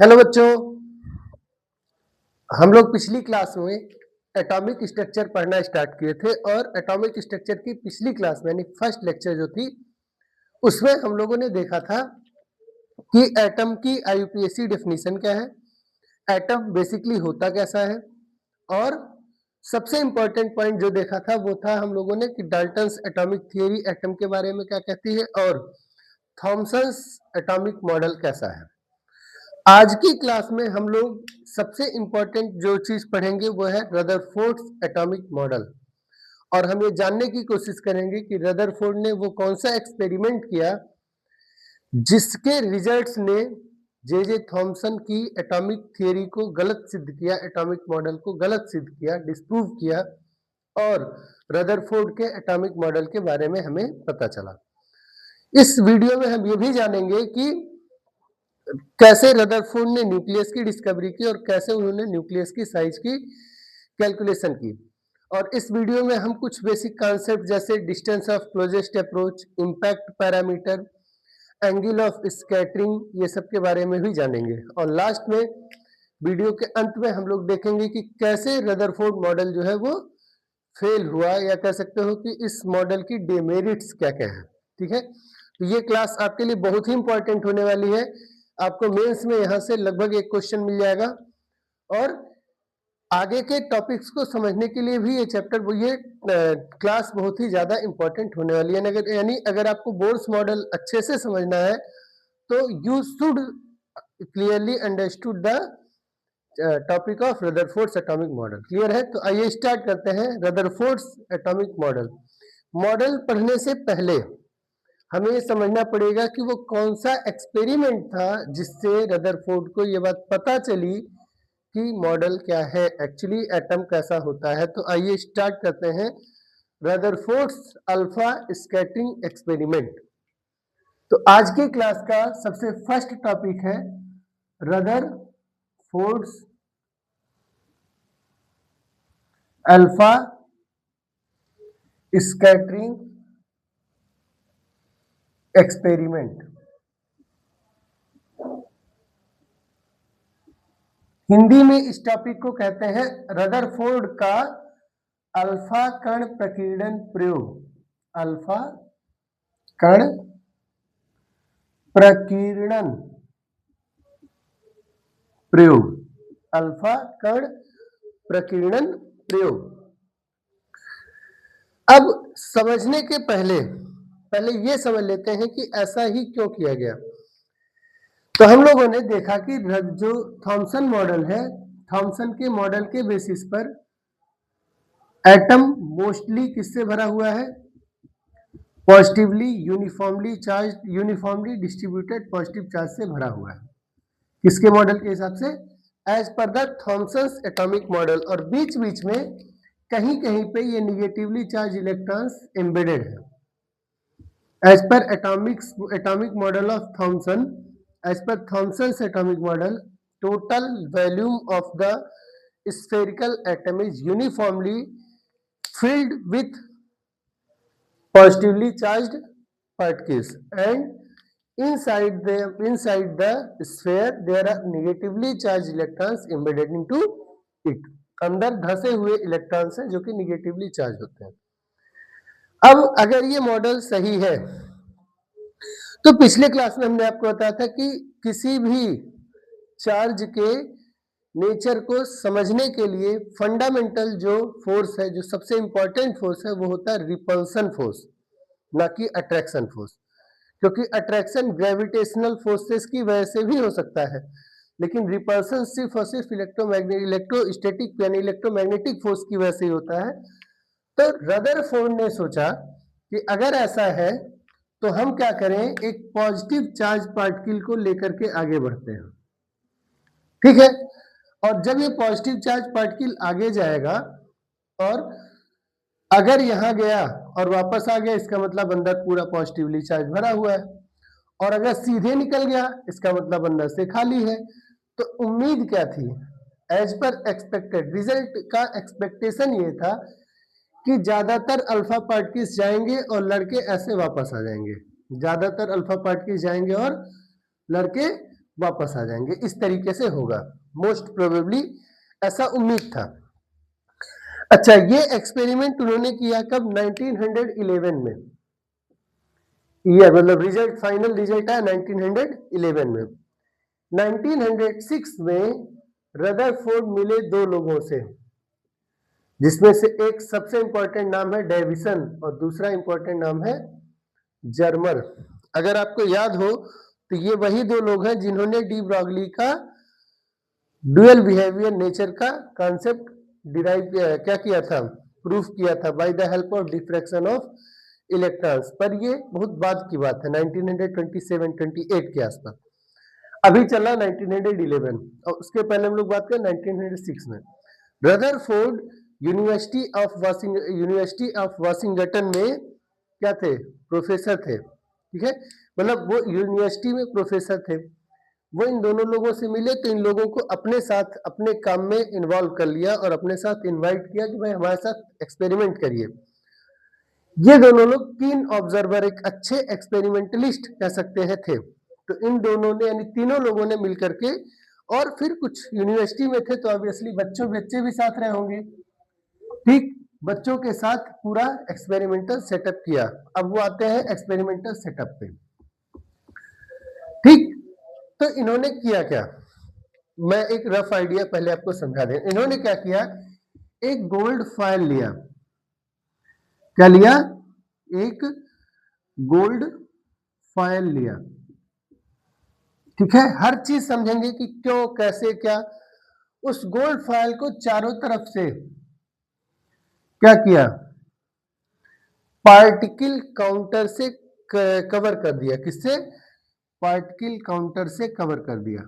Hello बच्चों, हम लोग पिछली क्लास में एटॉमिक स्ट्रक्चर पढ़ना स्टार्ट किए थे और एटॉमिक स्ट्रक्चर की पिछली क्लास में यानी फर्स्ट लेक्चर जो थी उसमें हम लोगों ने देखा था कि एटम की आईयूपीएसी डेफिनेशन क्या है, एटम बेसिकली होता कैसा है और सबसे इंपॉर्टेंट पॉइंट जो देखा था वो था हम लोगों ने कि डाल्टन्स एटॉमिक थियरी एटम के बारे में क्या कहती है और थॉमसन्स एटॉमिक मॉडल कैसा है। आज की क्लास में हम लोग सबसे इंपॉर्टेंट जो चीज पढ़ेंगे वो है रदरफोर्ड्स एटॉमिक मॉडल और हम ये जानने की कोशिश करेंगे कि रदरफोर्ड ने वो कौन सा एक्सपेरिमेंट किया जिसके रिजल्ट्स ने जे जे थॉमसन की एटॉमिक थियरी को गलत सिद्ध किया, एटॉमिक मॉडल को गलत सिद्ध किया, डिस्प्रूव किया और रदरफोर्ड के एटॉमिक मॉडल के बारे में हमें पता चला। इस वीडियो में हम ये भी जानेंगे कि कैसे रदरफोर्ड ने न्यूक्लियस की डिस्कवरी की और कैसे उन्होंने न्यूक्लियस की साइज की कैलकुलेशन की। और इस वीडियो में हम कुछ बेसिक कॉन्सेप्ट जैसे distance of closest approach, impact parameter, angle of scattering, ये सब के बारे में भी जानेंगे। और लास्ट में वीडियो के अंत में हम लोग देखेंगे कि कैसे रदरफोर्ड मॉडल जो है वो फेल हुआ या कह सकते हो कि इस मॉडल की डेमेरिट्स क्या क्या है। ठीक है, तो ये क्लास आपके लिए बहुत ही इंपॉर्टेंट होने वाली है। आपको मेंस में यहाँ से लगभग एक क्वेश्चन मिल जाएगा और आगे के टॉपिक्स को समझने के लिए भी ये चैप्टर ये क्लास बहुत ही ज्यादा इंपॉर्टेंट होने वाली है। यानी अगर आपको बोर्स मॉडल अच्छे से समझना है तो you should clearly understood the topic of Rutherford's atomic model. Clear है? तो आइए स्टार्ट करते हैं रदरफोर्ड्स एटॉमिक मॉडल। मॉडल पढ़ने से पहले हमें ये समझना पड़ेगा कि वो कौन सा एक्सपेरिमेंट था जिससे रदरफोर्ड को ये बात पता चली कि मॉडल क्या है, एक्चुअली एटम कैसा होता है। तो आइए स्टार्ट करते हैं रदरफोर्ड्स अल्फा स्कैटरिंग एक्सपेरिमेंट। तो आज की क्लास का सबसे फर्स्ट टॉपिक है Rutherford's alpha scattering experiment. Hindi में इस टॉपिक को कहते हैं रदरफोर्ड का अल्फा कण प्रकीर्णन प्रयोग। अल्फा कण प्रकीर्णन प्रयोग, अल्फा कण प्रकीर्णन प्रयोग। अब समझने के पहले ये समझ लेते हैं कि ऐसा ही क्यों किया गया। तो हम लोगों ने देखा कि जो थॉमसन मॉडल है, थॉमसन के मॉडल के बेसिस पर एटम मोस्टली किससे भरा हुआ है? Positively uniformly charge, uniformly distributed positive charge से भरा हुआ है। किसके मॉडल के हिसाब से? As per the Thomson's atomic model. और बीच बीच में कहीं कहीं पे ये निगेटिवली चार्ज इलेक्ट्रॉन्स एम्बेडेड है। As per atomic model of Thomson, as per Thomson's atomic model, total volume of the spherical atom is uniformly filled with positively charged particles, and inside the sphere there are negatively charged electrons embedded into it. अंदर धसे हुए electrons हैं जो कि negatively charge होते हैं। अब अगर ये मॉडल सही है तो पिछले क्लास में हमने आपको बताया था कि किसी भी चार्ज के नेचर को समझने के लिए फंडामेंटल जो फोर्स है, जो सबसे इंपॉर्टेंट फोर्स है, वो होता है रिपल्सन फोर्स, ना कि अट्रैक्शन फोर्स। क्योंकि अट्रैक्शन ग्रेविटेशनल फोर्सेस की वजह से भी हो सकता है, लेकिन रिपल्सन सिर्फ और सिर्फ इलेक्ट्रोस्टैटिक यानी इलेक्ट्रोमैग्नेटिक फोर्स की वजह से ही होता है। तो रदरफोर्ड ने सोचा कि अगर ऐसा है तो हम क्या करें, एक पॉजिटिव चार्ज पार्टिकल को लेकर के आगे बढ़ते हैं। ठीक है, और जब ये पॉजिटिव चार्ज पार्टिकल आगे जाएगा और अगर यहां गया और वापस आ गया, इसका मतलब अंदर पूरा पॉजिटिवली चार्ज भरा हुआ है, और अगर सीधे निकल गया इसका मतलब अंदर से खाली है। तो उम्मीद क्या थी? एज पर एक्सपेक्टेड रिजल्ट का एक्सपेक्टेशन ये था कि ज्यादातर अल्फा पार्टिकल्स जाएंगे और लड़के ऐसे वापस आ जाएंगे। ज्यादातर अल्फा पार्टिकल्स जाएंगे और लड़के वापस आ जाएंगे। इस तरीके से होगा, मोस्ट प्रोबेबली ऐसा उम्मीद था। अच्छा, ये एक्सपेरिमेंट उन्होंने किया कब? 1911 में। ये मतलब रिजल्ट, फाइनल रिजल्ट है 1911 में। 1906 में रदरफोर्ड मिले दो लोगों से, जिसमें से एक सबसे इंपॉर्टेंट नाम है डेविसन और दूसरा इंपॉर्टेंट नाम है जर्मर। अगर आपको याद हो तो ये वही दो लोग हैं जिन्होंने डी ब्रॉगली का ड्यूअल बिहेवियर नेचर का कॉन्सेप्ट डिराइव क्या किया था, प्रूफ किया था by the help of diffraction of electrons. पर ये बहुत बाद की बात है, 1927-28 के आसपास। अभी चला 1911 और उसके पहले हम लोग बात करें 1906 में। रदरफोर्ड यूनिवर्सिटी ऑफ वाशिंगटन में क्या थे? प्रोफेसर थे। ठीक है, मतलब वो यूनिवर्सिटी में प्रोफेसर थे। वो इन दोनों लोगों से मिले तो इन लोगों को अपने साथ अपने काम में इन्वॉल्व कर लिया और अपने साथ इनवाइट किया कि भाई हमारे साथ एक्सपेरिमेंट करिए। ये दोनों लोग कीन ऑब्जर्वर, एक अच्छे एक्सपेरिमेंटलिस्ट कह सकते हैं थे। तो इन दोनों ने यानी तीनों लोगों ने मिलकर के, और फिर कुछ यूनिवर्सिटी में थे तो ऑब्वियसली बच्चे भी साथ रहे होंगे। ठीक, बच्चों के साथ पूरा एक्सपेरिमेंटल सेटअप किया। अब वो आते हैं एक्सपेरिमेंटल सेटअप पे। ठीक, तो इन्होंने किया क्या, मैं एक रफ आइडिया पहले आपको समझा दें। इन्होंने क्या किया, एक गोल्ड फॉयल लिया। क्या लिया? एक गोल्ड फॉयल लिया। ठीक है, हर चीज समझेंगे कि क्यों, कैसे, क्या। उस गोल्ड फॉयल को चारों तरफ से क्या किया, पार्टिकल काउंटर से कवर कर दिया। किससे? पार्टिकल काउंटर से कवर कर दिया।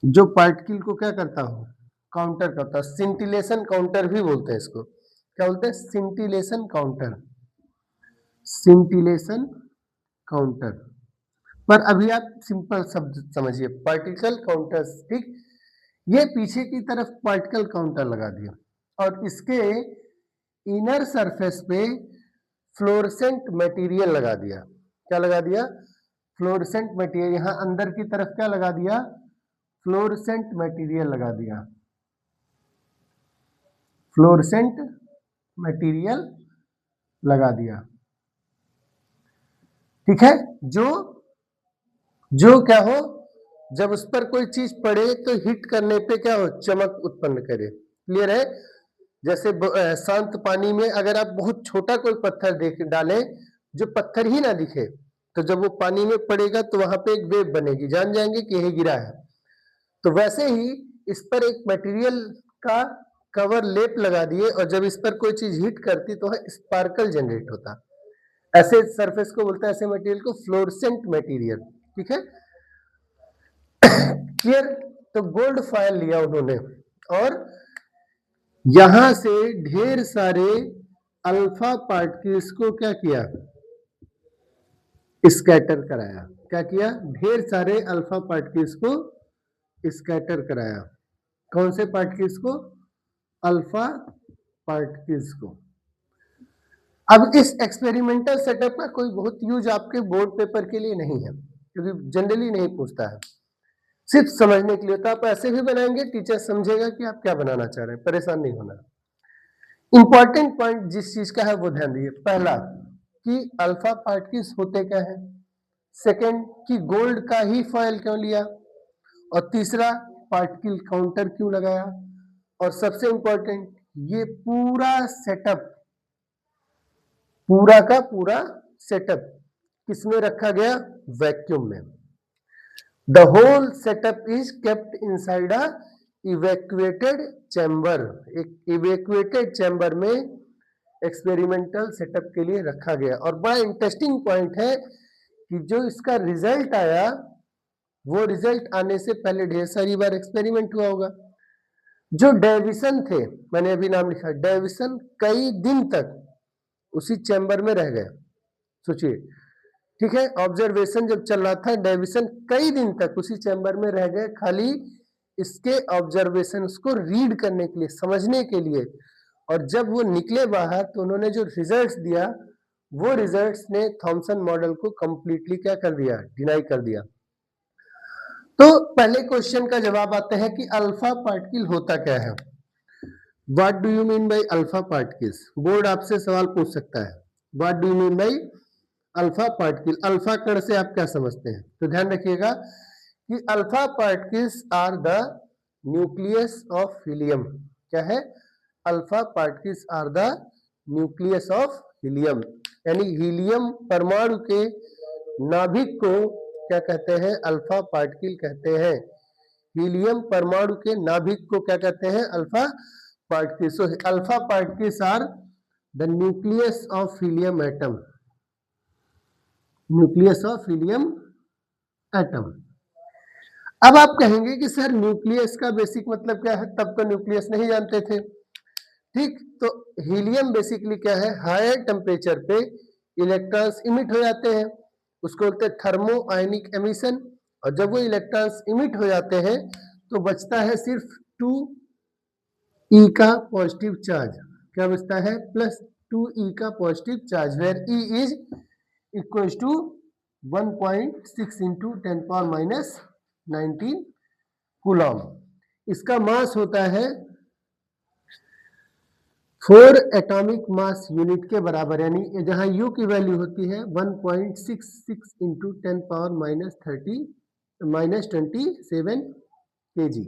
जो पार्टिकल को क्या करता हो, काउंटर करता है। सिंटिलेशन काउंटर भी बोलते हैं इसको। क्या बोलते हैं? Scintillation counter. Scintillation counter. पर अभी आप सिंपल शब्द समझिए, पार्टिकल काउंटर। ठीक, ये पीछे की तरफ पार्टिकल काउंटर लगा दिया और इसके इनर सरफेस पे फ्लोरेसेंट मटेरियल लगा दिया। क्या लगा दिया? Fluorescent material. यहां अंदर की तरफ क्या लगा दिया? फ्लोरेसेंट मटेरियल लगा दिया। फ्लोरेसेंट मटेरियल लगा दिया। ठीक है, जो जो क्या हो, जब उस पर कोई चीज पड़े तो हिट करने पे क्या हो, चमक उत्पन्न करे। क्लियर है? जैसे शांत पानी में अगर आप बहुत छोटा कोई पत्थर देख डालें जो पत्थर ही ना दिखे, तो जब वो पानी में पड़ेगा तो वहां पे एक वेव बनेगी, जान जाएंगे कि यही गिरा है। तो वैसे ही इस पर एक मटेरियल का कवर लेप लगा दिए और जब इस पर कोई चीज हिट करती तो स्पार्कल जनरेट होता। ऐसे सरफेस को बोलते हैं, ऐसे मटेरियल को फ्लोरेसेंट मटेरियल। ठीक है, क्लियर? तो गोल्ड फॉयल लिया उन्होंने और यहां से ढेर सारे अल्फा पार्टिकल्स को क्या किया, स्कैटर कराया। क्या किया? ढेर सारे अल्फा पार्टिकल्स को स्कैटर कराया। कौन से पार्टिकल्स को? अल्फा पार्टिकल्स को। अब इस एक्सपेरिमेंटल सेटअप का कोई बहुत यूज आपके बोर्ड पेपर के लिए नहीं है, क्योंकि जनरली नहीं पूछता है, सिर्फ समझने के लिए। तो आप ऐसे भी बनाएंगे, टीचर समझेगा कि आप क्या बनाना चाह रहे हैं, परेशान नहीं होना। इंपॉर्टेंट पॉइंट जिस चीज का है वो ध्यान दीजिए। पहला कि अल्फा पार्टिकल्स होते क्या है, सेकंड कि गोल्ड का ही फॉयल क्यों लिया, और तीसरा पार्टिकल काउंटर क्यों लगाया, और सबसे इंपॉर्टेंट ये पूरा सेटअप, पूरा का पूरा सेटअप किसमें रखा गया? वैक्यूम में। The whole setup is kept inside a evacuated chamber. एक इवैक्यूएटेड चैम्बर में एक्सपेरिमेंटल सेटअप के लिए रखा गया। और बड़ा इंटरेस्टिंग पॉइंट है कि जो इसका रिजल्ट आया, वो रिजल्ट आने से पहले ढेर सारी बार एक्सपेरिमेंट हुआ होगा। जो डेविसन थे, मैंने अभी नाम लिखा, डेविसन कई दिन तक उसी चैम्बर में रह गए। सोचिए, ठीक है, ऑब्जर्वेशन जब चल रहा था, डेविसन कई दिन तक उसी चैम्बर में रह गए, खाली इसके ऑब्जर्वेशन को रीड करने के लिए, समझने के लिए। और जब वो निकले बाहर तो उन्होंने जो रिजल्ट्स दिया, वो रिजल्ट्स ने थॉमसन मॉडल को कंप्लीटली क्या कर दिया? डिनाई कर दिया। तो पहले क्वेश्चन का जवाब आते हैं कि अल्फा पार्टिकल होता क्या है। What do you mean by alpha particles? Board आपसे सवाल पूछ सकता है, what do you mean by alpha particle, alpha कण से आप क्या समझते हैं? तो ध्यान रखिएगा कि alpha particles are the nucleus of helium. क्या है? Alpha particles are the nucleus of helium, यानी हीलियम परमाणु के नाभिक को क्या कहते हैं? अल्फा पार्टिकल कहते हैं। हीलियम परमाणु के नाभिक को क्या कहते हैं? Alpha particles. So alpha particles are the nucleus of helium atom, nucleus of helium atom. अब आप कहेंगे कि सर न्यूक्लियस का बेसिक मतलब क्या है? तब तो न्यूक्लियस नहीं जानते थे। ठीक, तो हीलियम बेसिकली क्या है? हायर टेम्परेचर पे इलेक्ट्रॉन्स इमिट हो जाते हैं, उसको बोलते हैं थर्मो आयनिक एमिशन। और जब वो इलेक्ट्रॉन्स इमिट हो जाते हैं तो बचता है सिर्फ 2e का पॉजिटिव चार्ज। क्या बचता है? प्लस 2e का positive charge, where e is equal to 1.6 into 10 power minus 19 coulomb. इसका मास होता है 4 एटॉमिक मास यूनिट के बराबर, यानी जहां U की वैल्यू होती है 1.66 इंटू 10 पावर माइनस 27 kg।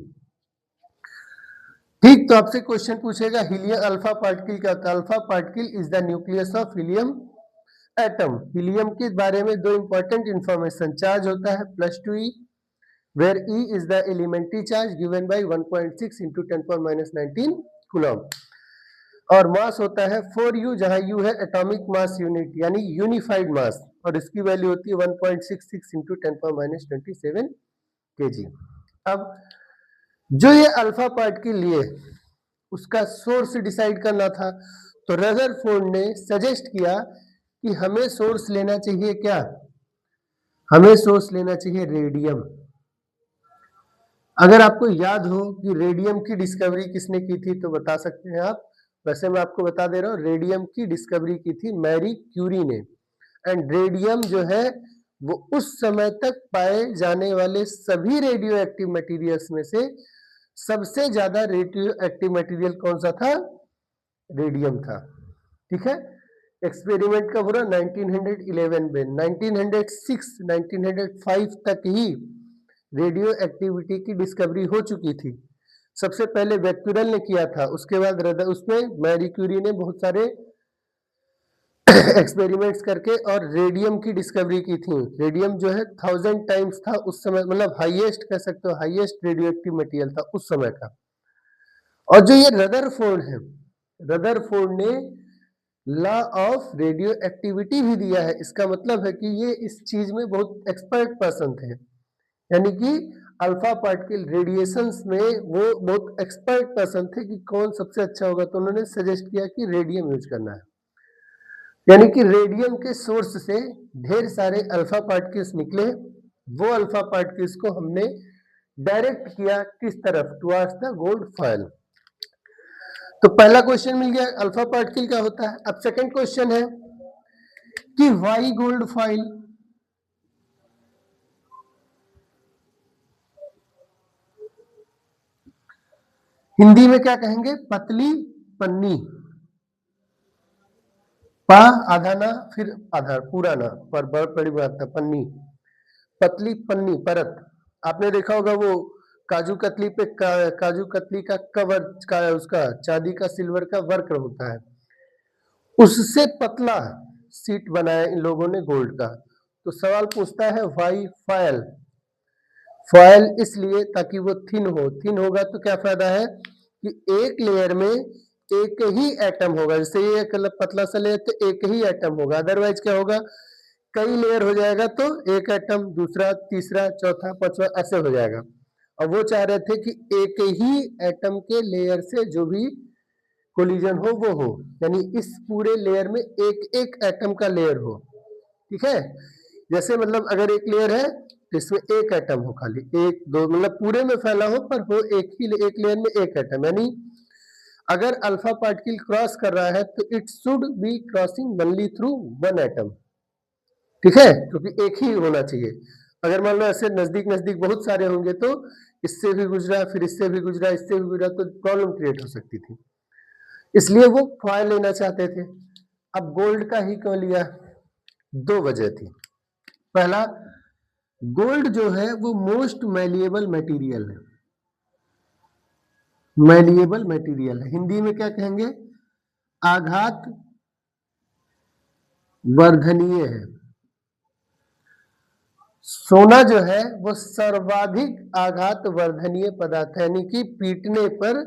ठीक, तो आपसे क्वेश्चन पूछेगा हीलियम अल्फा पार्टिकल क्या होता है? Alpha particle is the nucleus of helium atom. Helium के बारे में दो इंपॉर्टेंट इंफॉर्मेशन, चार्ज होता है plus 2e, where E is the elementary charge given by 1.6 into 10 power minus 19 coulomb, और मास होता है 4u, जहां u है एटॉमिक मास यूनिट यानी यूनिफाइड मास, और इसकी वैल्यू होती है 1.66 into 10 power minus 27 kg। अब जो ये अल्फा पार्टिकल लिए उसका सोर्स डिसाइड करना था, तो रदरफोर्ड ने सजेस्ट किया कि हमें सोर्स लेना चाहिए क्या? हमें सोर्स लेना चाहिए रेडियम। अगर आपको याद हो कि रेडियम की डिस्कवरी किसने की थी तो बता सकते हैं आप। वैसे मैं आपको बता दे रहा हूँ, रेडियम की डिस्कवरी की थी मैरी क्यूरी ने। एंड रेडियम जो है वो उस समय तक पाए जाने वाले सभी रेडियो एक्टिव मटेरियल्स में से सबसे ज्यादा रेडियो एक्टिव मटेरियल कौन सा था? रेडियम था। ठीक है, एक्सपेरिमेंट कब हो रहा? 1911 में। 1906 1905 तक ही रेडियो एक्टिविटी की डिस्कवरी हो चुकी थी। सबसे पहले बेक्यूरेल ने किया था, उसके बाद उसमें मैरी क्यूरी ने बहुत सारे एक्सपेरिमेंट्स करके और रेडियम की डिस्कवरी की थी। रेडियम जो है 1000 टाइम्स था उस समय, मतलब हाईएस्ट कह सकते हो, हाईएस्ट रेडियो एक्टिव मटेरियल था उस समय का। और जो ये रदरफोर्ड है, रदरफोर्ड ने लॉ ऑफ रेडियो एक्टिविटी भी दिया है। इसका मतलब है कि ये इस चीज में बहुत एक्सपर्ट पर्सन थे, यानी कि अल्फा पार्टिकल रेडिएशंस में वो बहुत एक्सपर्ट पर्सन थे कि कौन सबसे अच्छा होगा, तो उन्होंने सजेस्ट किया कि रेडियम यूज करना है। यानी कि रेडियम के सोर्स से ढेर सारे अल्फा पार्टिकल्स निकले, वो अल्फा पार्टिकल्स को हमने डायरेक्ट किया किस तरफ? Towards the gold foil. तो पहला क्वेश्चन मिल गया, अल्फा पार्टिकल क्या होता है। अब सेकंड क्वेश्चन है कि वाई गोल्ड फॉयल? हिंदी में क्या कहेंगे? पतली पन्नी। पा आधा ना, फिर आधा, पूरा ना, पर बहुत बड़ी बात है, पन्नी, पतली पन्नी परत। आपने देखा होगा वो काजू कतली पे काजू कतली का कवर का उसका चांदी का सिल्वर का वर्क होता है, उससे पतला सीट बनाया इन लोगों ने गोल्ड का। तो सवाल पूछता है वाई फॉयल? फॉयल इसलिए ताकि वो थिन हो। थिन होगा तो क्या फायदा है कि एक लेयर में एक ही एटम होगा। जैसे ये पतला सा लेयर तो एक ही एटम होगा, अदरवाइज क्या होगा? कई लेयर हो जाएगा तो एक एटम, दूसरा, तीसरा, चौथा, पांचवा, ऐसे हो जाएगा। और वो चाह रहे थे कि एक ही एटम के लेयर से जो भी कोलिजन हो वो हो, यानी इस पूरे लेयर में एक एक एटम का लेयर हो। ठीक है, जैसे मतलब अगर एक लेयर है तो इसमें एक एटम हो, खाली एक दो, मतलब पूरे में फैला हो पर हो एक ही एक लेयर में एक एटम। यानी अगर अल्फा पार्टिकल क्रॉस कर रहा है तो it should be crossing only through one atom. ठीक है, क्योंकि एक ही होना चाहिए। अगर मान लो ऐसे नजदीक नजदीक बहुत सारे होंगे तो इससे भी गुजरा, फिर इससे भी गुजरा, इससे भी गुजरा, तो प्रॉब्लम क्रिएट हो सकती थी, इसलिए वो फॉयल लेना चाहते थे। अब गोल्ड का ही क्यों लिया? दो वजह थी। पहला, गोल्ड जो है वो मोस्ट मैलिएबल मटेरियल है। मैलिएबल मटेरियल है, हिंदी में क्या कहेंगे? आघात वर्धनीय है। सोना जो है वो सर्वाधिक आघात वर्धनीय पदार्थ है, यानी कि पीटने पर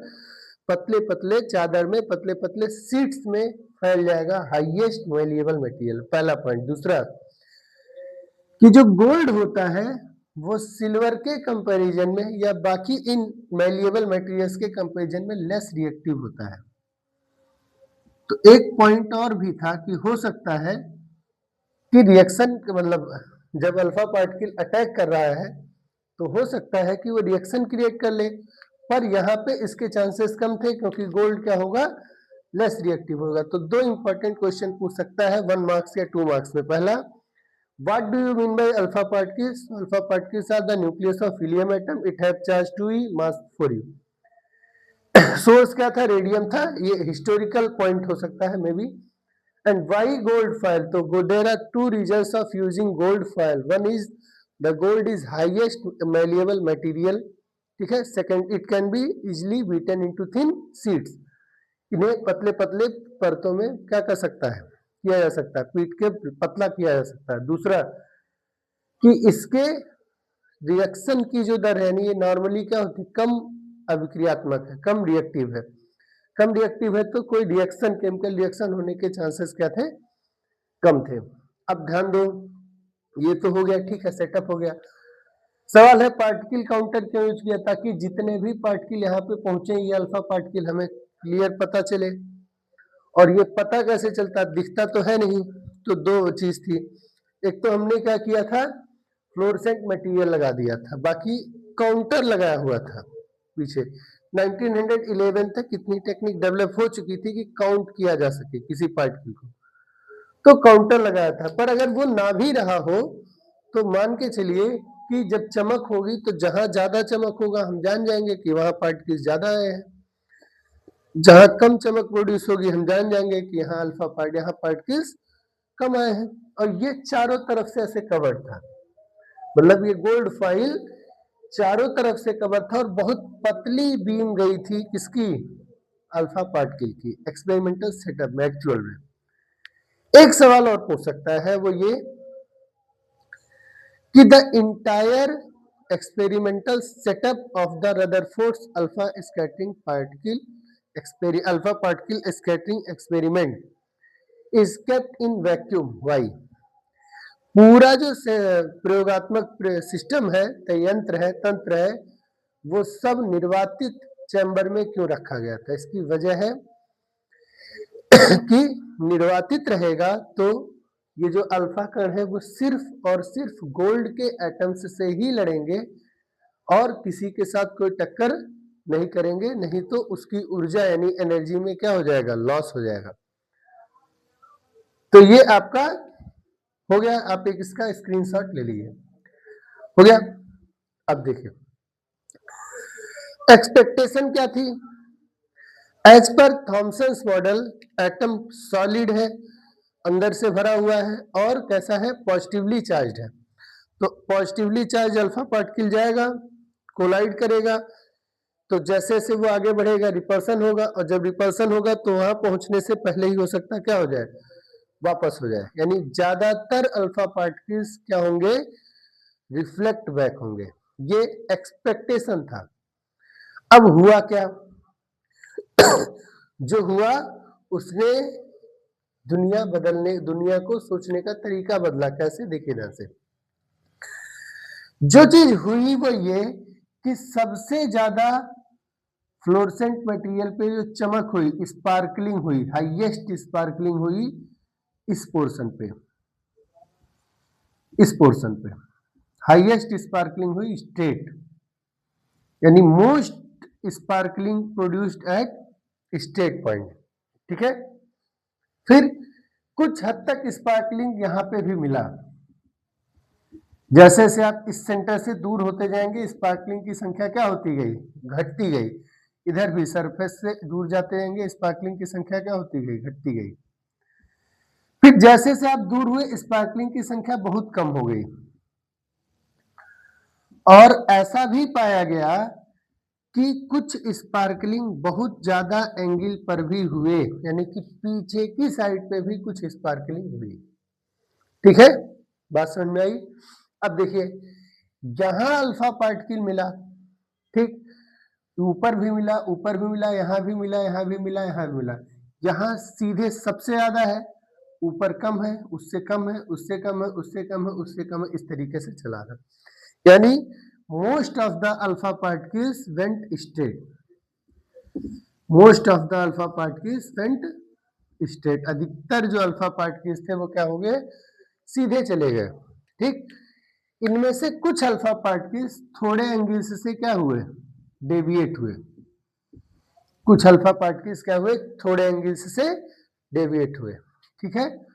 पतले पतले चादर में, पतले पतले शीट्स में फैल जाएगा। हाईएस्ट मैलिएबल मटेरियल, पहला पॉइंट। दूसरा कि जो गोल्ड होता है वो सिल्वर के कंपैरिजन में या बाकी इन मैलिएबल मटेरियल्स के कंपैरिजन में लेस रिएक्टिव होता है। तो एक पॉइंट और भी था कि हो सकता है कि रिएक्शन मतलब जब अल्फा पार्टिकल अटैक कर रहा है तो हो सकता है कि वो रिएक्शन क्रिएट कर ले, पर यहाँ पे इसके चांसेस कम थे क्योंकि गोल्ड क्या होगा? लेस रिएक्टिव होगा। तो दो इंपॉर्टेंट क्वेश्चन पूछ सकता है 1 मार्क्स या 2 मार्क्स में। पहला, what do you mean by alpha particles? Alpha particles are the nucleus of helium atom, it have charge 2e, mass 4u। Source क्या था? रेडियम था। ये हिस्टोरिकल पॉइंट हो सकता है may be. And why gold foil? So there are two reasons of using gold foil. One is the gold is highest malleable material, ठीक है। Second, it can be easily beaten into thin sheets. इन्हें पतले पतले परतों में क्या कर सकता है? किया जा सकता है, पीट के पतला किया जा सकता है। दूसरा कि इसके रिएक्शन की जो दर है, ये नॉर्मली क्या होती है? कम अभिक्रियात्मक है, कम रिएक्टिव है। कम रिएक्टिव है तो कोई रिएक्शन, केमिकल रिएक्शन होने के चांसेस क्या थे? कम थे। अब ध्यान दो, ये तो हो गया, ठीक है, सेटअप हो गया। सवाल है पार्टिकल काउंटर क्यों यूज किया? ताकि जितने भी पार्टिकल यहाँ पे पहुंचे ये अल्फा पार्टिकल हमें क्लियर पता चले। और ये पता कैसे चलता? दिखता तो है नहीं। तो दो चीज थी, एक तो हमने क्या किया था? फ्लोरोसेंट मटेरियल लगा दिया था, बाकी काउंटर लगाया हुआ था पीछे। 1911 तक कितनी टेक्निक डेवलप हो चुकी थी कि काउंट किया जा सके किसी पार्टिकल को, तो काउंटर लगाया था। पर अगर वो ना भी रहा हो तो मान के चलिए कि जब चमक होगी तो जहां ज्यादा चमक होगा हम जान जाएंगे कि वहां पार्टिकल्स ज्यादा आए हैं, जहां कम चमक प्रोड्यूस होगी हम जान जाएंगे कि यहाँ यहाँ पार्टिकल्स कम आए हैं। और ये चारों तरफ से ऐसे कवर्ड था, मतलब ये गोल्ड फॉइल चारों तरफ से कवर था और बहुत पतली बीम गई थी किसकी? अल्फा पार्टिकल की। एक्सपेरिमेंटल सेटअप में, एक्चुअल में। एक सवाल और पूछ सकता है, वो ये कि the entire experimental setup of the Rutherford's alpha scattering particle alpha particle scattering experiment is kept in vacuum. Why? पूरा जो प्रयोगात्मक सिस्टम है, यंत्र है, तंत्र है, वो सब निर्वातित चैम्बर में क्यों रखा गया था? इसकी वजह है कि निर्वातित रहेगा तो ये जो अल्फा कण है वो सिर्फ और सिर्फ गोल्ड के एटम्स से ही लड़ेंगे और किसी के साथ कोई टक्कर नहीं करेंगे, नहीं तो उसकी ऊर्जा यानी एनर्जी में क्या हो जाएगा? लॉस हो जाएगा। तो ये आपका हो गया, आप एक इसका स्क्रीनशॉट ले लीजिए। हो गया। अब देखिए एक्सपेक्टेशन क्या थी? As per Thomson's model atom solid है, अंदर से भरा हुआ है और कैसा है? पॉजिटिवली चार्ज है। तो पॉजिटिवली चार्ज अल्फा पार्टिकल जाएगा, कोलाइड करेगा, तो जैसे जैसे वो आगे बढ़ेगा रिपल्सन होगा, और जब रिपल्सन होगा तो वहां पहुंचने से पहले ही हो सकता है क्या हो जाए? वापस हो जाए। यानी ज्यादातर अल्फा पार्टिकल्स क्या होंगे? रिफ्लेक्ट बैक होंगे। ये एक्सपेक्टेशन था। अब हुआ क्या? जो हुआ उसने दुनिया को सोचने का तरीका बदला। कैसे? देखिए ध्यान से। जो चीज हुई वो ये कि सबसे ज्यादा फ्लोरोसेंट मटेरियल पे जो चमक हुई, स्पार्कलिंग हुई, हाईएस्ट स्पार्कलिंग हुई इस पोर्शन पे, हाईएस्ट स्पार्कलिंग हुई स्ट्रेट, यानी most sparkling produced at straight point. ठीक है। फिर कुछ हद तक स्पार्कलिंग यहां पे भी मिला, जैसे जैसे आप इस सेंटर से दूर होते जाएंगे स्पार्कलिंग की संख्या क्या होती गई, घटती गई। इधर भी सरफेस से दूर जाते जाएंगे स्पार्कलिंग की संख्या क्या होती गई, घटती गई। फिर जैसे से आप दूर हुए स्पार्कलिंग की संख्या बहुत कम हो गई। और ऐसा भी पाया गया कि कुछ स्पार्कलिंग बहुत ज्यादा एंगल पर भी हुए, यानी कि पीछे की साइड पे भी कुछ स्पार्कलिंग हुई। ठीक है, बात समझ में आई। अब देखिए जहां अल्फा पार्टिकल मिला, ठीक, ऊपर भी मिला, ऊपर भी मिला, यहां भी मिला, यहां भी मिला, यहां भी मिला। यहां सीधे सबसे ज्यादा है, ऊपर कम है, उससे कम है, उससे कम है, उससे कम है, उससे कम है, इस तरीके से चला रहा। यानी most of the alpha particles went straight, most of the alpha particles went straight. अधिकतर जो अल्फा पार्टिकल्स थे वो क्या हो गए, सीधे चले गए। ठीक, इनमें से कुछ अल्फा पार्टिकल्स थोड़े एंगल्स से क्या हुए, डेविएट हुए। कुछ अल्फा पार्टिकल्स क्या हुए, थोड़े एंगल्स से डेविएट हुए। ठीक है,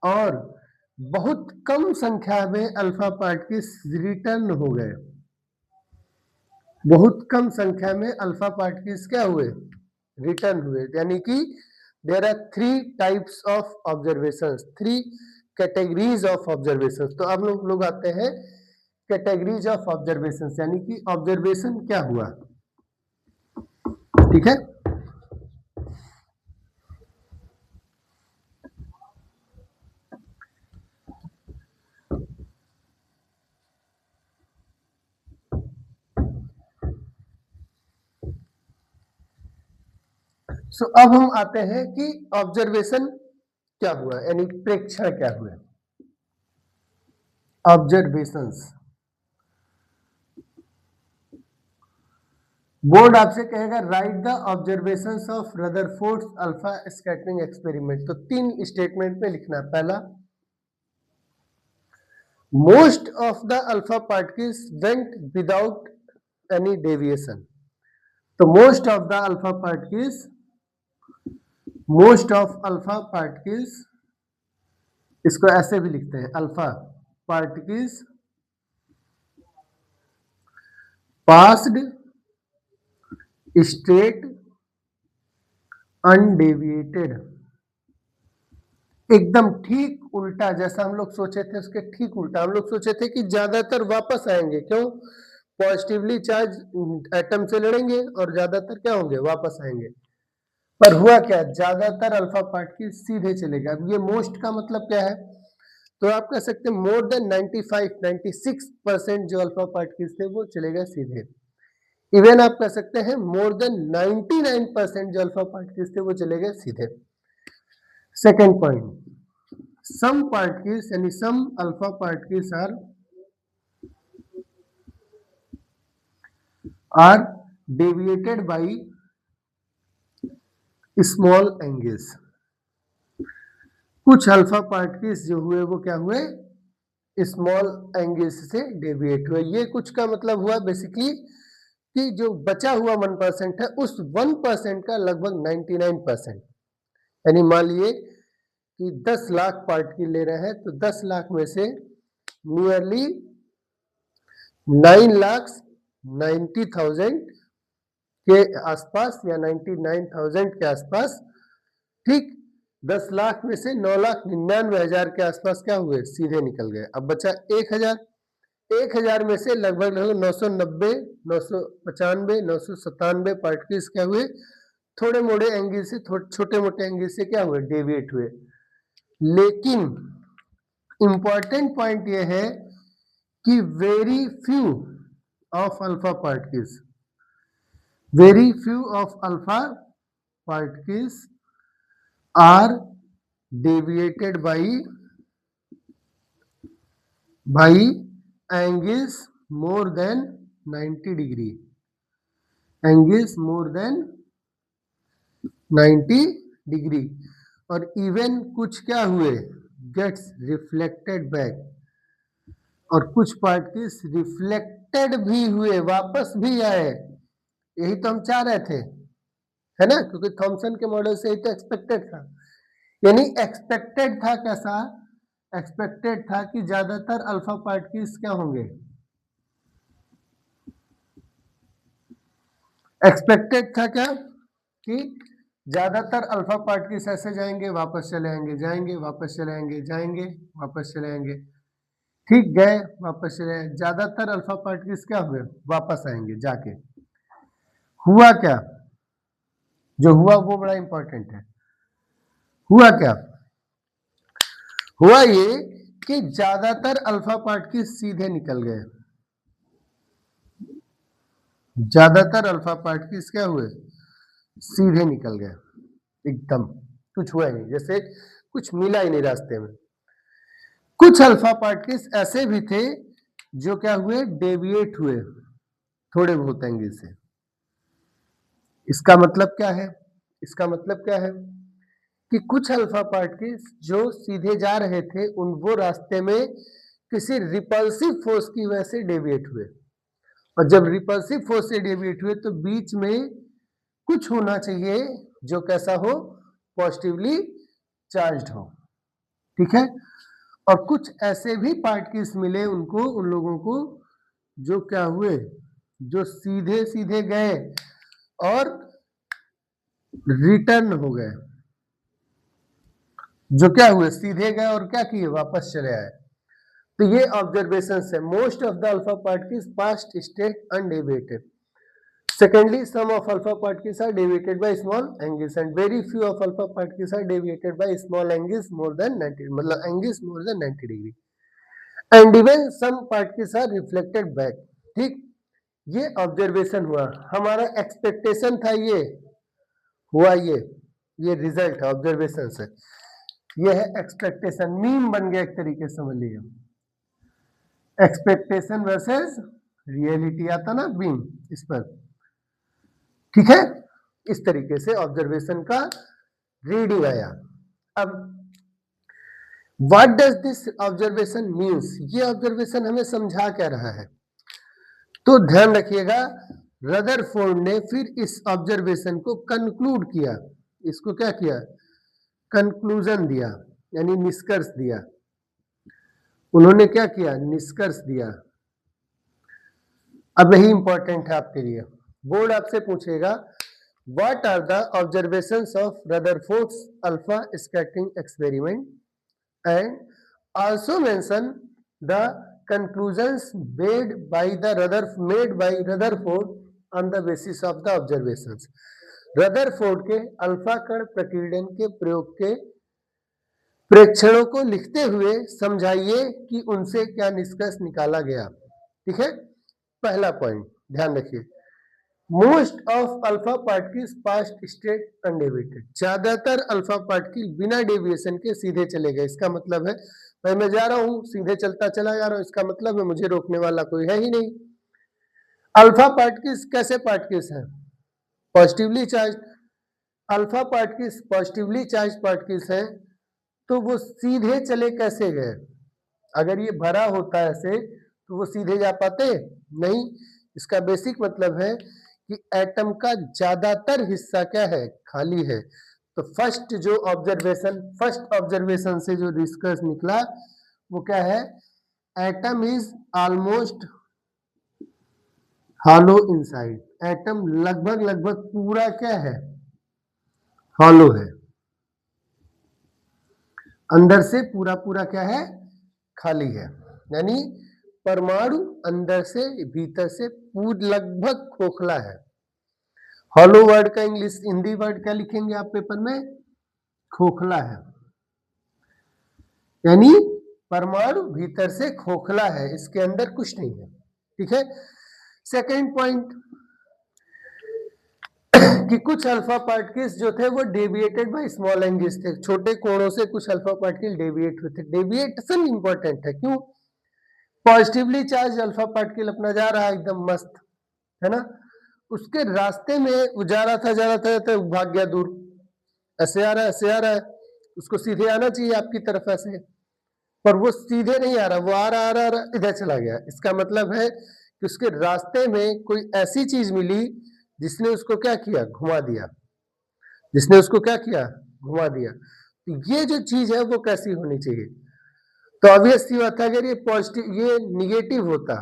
और बहुत कम संख्या में अल्फा पार्टिकल्स रिटर्न हो गए। बहुत कम संख्या में अल्फा पार्टिकल्स क्या हुए, रिटर्न हुए। यानी कि there are 3 types of observations, 3 categories of observations. तो अब लोग आते हैं कैटेगरीज ऑफ ऑब्जर्वेशंस, यानी कि ऑब्जर्वेशन क्या हुआ। ठीक है, सो अब हम आते हैं कि ऑब्जर्वेशन क्या हुआ, यानी प्रेक्षण क्या हुआ। ऑब्जर्वेशंस, बोर्ड आपसे कहेगा write the observations of Rutherford's alpha scattering experiment. तो 3 स्टेटमेंट में लिखना है। पहला, most of the alpha particles went without any deviation. तो most of the alpha particles, most of alpha particles, इसको ऐसे भी लिखते हैं, alpha particles passed straight undeviated. एकदम ठीक उल्टा, जैसा हम लोग सोचे थे उसके ठीक उल्टा। हम लोग सोचे थे कि ज्यादातर वापस आएंगे, क्यों, पॉजिटिवली चार्ज एटम से लड़ेंगे और ज्यादातर क्या होंगे, वापस आएंगे। पर हुआ क्या, ज्यादातर अल्फा पार्टिकल सीधे चले गए। अब ये मोस्ट का मतलब क्या है, तो आप कह सकते हैं मोर देन 95-96% जो अल्फा पार्टिकल्स थे वो चले गए सीधे। इवन आप कह सकते हैं मोर देन 99% जो अल्फा पार्टिकल्स थे वो चले गए सीधे। सेकेंड पॉइंट, some particles यानी some alpha particles are deviated by small angles। कुछ अल्फा पार्टिकल्स जो हुए वो क्या हुए, स्मॉल एंगल्स से डेविएट हुए। ये कुछ का मतलब हुआ बेसिकली कि जो बचा हुआ 1% है उस 1% का लगभग 99%, यानी मान लिए कि 10 लाख पार्टिकल ले रहे हैं तो 10 लाख में से नियरली 9,90,000 के आसपास या 99,000 के आसपास, ठीक, 10 लाख में से 9,99,000 के आसपास क्या हुए, सीधे निकल गए। अब बचा 1,000, 1,000 में से लगभग 990, 995, 997 पार्टिकल्स क्या हुए, थोड़े मोड़े एंगल से, छोटे मोटे एंगल से क्या हुए, डेविएट हुए। लेकिन इंपॉर्टेंट पॉइंट यह है कि very few of alpha particles, very few of alpha particles are deviated by angles more than 90 degree, angles more than 90 degree। और इवन कुछ क्या हुए, गेट्स रिफ्लेक्टेड बैक, और कुछ पार्टिकल्स रिफ्लेक्टेड भी हुए, वापस भी आए। यही तो हम चाह रहे थे, है ना, क्योंकि थॉमसन के मॉडल से ही तो एक्सपेक्टेड था। यानी एक्सपेक्टेड था कैसा, एक्सपेक्टेड था कि ज्यादातर अल्फा पार्टिकल्स क्या होंगे, एक्सपेक्टेड था क्या कि ज्यादातर अल्फा पार्टिकल्स ऐसे जाएंगे वापस चले आएंगे, जाएंगे वापस चले आएंगे, जाएंगे वापस चले आएंगे, ठीक, गए वापस चले आए, ज्यादातर अल्फा पार्टिकल्स क्या हुए, वापस आएंगे जाके। हुआ क्या, जो हुआ वो बड़ा इंपॉर्टेंट है। हुआ क्या, हुआ ये कि ज्यादातर अल्फा पार्टिकल्स सीधे निकल गए, ज्यादातर अल्फा पार्टिकल्स क्या हुए, सीधे निकल गए, एकदम कुछ हुआ ही नहीं, जैसे कुछ मिला ही नहीं रास्ते में। कुछ अल्फा पार्टिकल्स ऐसे भी थे जो क्या हुए, डेविएट हुए थोड़े बहुत एंगल से। इसका मतलब क्या है, इसका मतलब क्या है कि कुछ अल्फा पार्टिकल्स जो सीधे जा रहे थे उन वो रास्ते में किसी रिपल्सिव फोर्स की वजह से डेविएट हुए, और जब रिपल्सिव फोर्स से डेविएट हुए तो बीच में कुछ होना चाहिए जो कैसा हो, पॉजिटिवली चार्ज्ड हो, ठीक है। और कुछ ऐसे भी पार्टिकल्स मिले उनको, उन लोगों को जो क्या हुए, जो सीधे सीधे गए और रिटर्न हो गए, जो क्या हुए, सीधे गए और क्या किए, वापस चले आए। तो ये ऑब्जर्वेशन है। Most of the alpha particles past state undeviated. Secondly, some of alpha particles are deviated by small angles and very few of alpha particles are deviated by small angles more than 90, मतलब angles more than 90 degree. And even some particles are reflected back. ठीक, ये observation हुआ, हमारा expectation था ये हुआ, ये result है ऑब्जर्वेशन से, ये है एक्सपेक्टेशन, मीम बन गया एक तरीके से, समझ लीजिए एक्सपेक्टेशन वर्सेस रियलिटी आता ना बीम, इस पर, ठीक है। इस तरीके से ऑब्जर्वेशन का रीडिंग आया। अब what does this observation means, ये ऑब्जर्वेशन हमें समझा क्या रहा है, तो ध्यान रखिएगा, रदरफोर्ड ने फिर इस ऑब्जर्वेशन को कंक्लूड किया, इसको क्या किया, कंक्लूजन दिया, यानी निष्कर्ष दिया। उन्होंने क्या किया, निष्कर्ष दिया। अब यही इंपॉर्टेंट है आपके लिए, बोर्ड आपसे पूछेगा what are the observations of Rutherford's alpha scattering experiment and also mention the conclusions made by Rutherford on the basis of the observations. Rutherford के अल्फा कण प्रकीर्णन के प्रयोग के प्रेक्षणों को लिखते हुए समझाइए कि उनसे क्या निष्कर्ष निकाला गया, ठीक है। पहला पॉइंट ध्यान रखिए, most of alpha particles past state undeviated, ज्यादातर अल्फा पार्टिकल बिना डेविएशन के सीधे चले गए। इसका मतलब है भाई मैं जा रहा हूं, सीधे चलता चला जा रहा हूं, इसका मतलब है मुझे रोकने वाला कोई है ही नहीं। अल्फा पार्टिकल्स कैसे पार्टिकल्स हैं, positively charge, alpha particles positively charge particles हैं, तो वो सीधे चले कैसे गए, अगर ये भरा होता है ऐसे तो वो सीधे जा पाते नहीं। इसका बेसिक मतलब है कि एटम का ज्यादातर हिस्सा क्या है, खाली है। तो फर्स्ट ऑब्जर्वेशन से जो निष्कर्ष निकला वो क्या है, atom is almost hollow inside, atom लगभग पूरा क्या है, हॉलो है, अंदर से पूरा क्या है, खाली है। यानी परमाणु अंदर से भीतर से लगभग खोखला है। हॉलो वर्ड का इंग्लिश हिंदी वर्ड क्या लिखेंगे आप पेपर में, खोखला है, यानी परमाणु भीतर से खोखला है, इसके अंदर कुछ नहीं है, ठीक है। सेकेंड पॉइंट कि कुछ अल्फा पार्टिकल्स जो थे वो डेविएटेड बाय स्मॉल एंगल्स थे, छोटे कोणों से कुछ अल्फा पार्टिकल डेविएट हुए थे। डेविएशन इंपॉर्टेंट है, क्यों, पॉजिटिवली चार्ज अल्फा पार्टिकल अपना जा रहा है एकदम मस्त, है ना, उसके रास्ते में वो जा रहा था तो भाग गया दूर, ऐसे आ रहा है, उसको सीधे आना चाहिए आपकी तरफ ऐसे, पर वो सीधे नहीं आ रहा, वो आ रहा इधर चला गया। इसका मतलब है कि उसके रास्ते में कोई ऐसी चीज मिली जिसने उसको क्या किया, घुमा दिया, जिसने उसको क्या किया, घुमा दिया। तो ये जो चीज है वो कैसी होनी चाहिए, तो ऑब्वियस सी बात है, अगर ये पॉजिटिव ये निगेटिव होता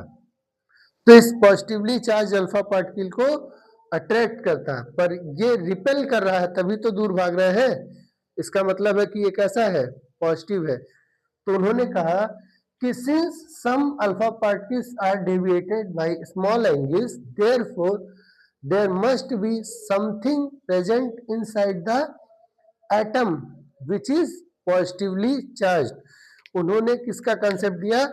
तो इस पॉजिटिवली चार्ज अल्फा पार्टिकल को अट्रैक्ट करता है, पर ये रिपेल कर रहा है तभी तो दूर भाग रहे हैं। इसका मतलब है कि ये कैसा है, पॉजिटिव है। तो उन्होंने कहा कि since some alpha particles are deviated by small angles, therefore there must be something present inside the atom which is positively charged. उन्होंने किसका कंसेप्ट दिया,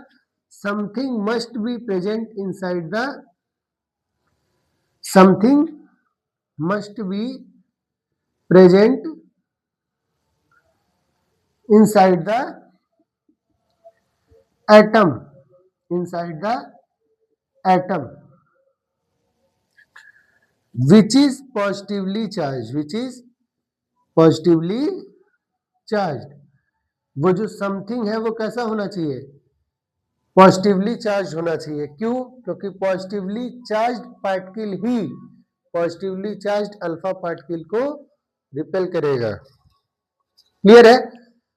something must be present inside the, something must be present inside the atom, inside the atom which is positively charged, which is positively charged। वो जो something है वो कैसा होना चाहिए, पॉजिटिवली चार्ज होना चाहिए। क्यों, क्योंकि पॉजिटिवली चार्ज पार्टिकल ही पॉजिटिवली चार्ज अल्फा पार्टिकल को रिपेल करेगा। क्लियर है,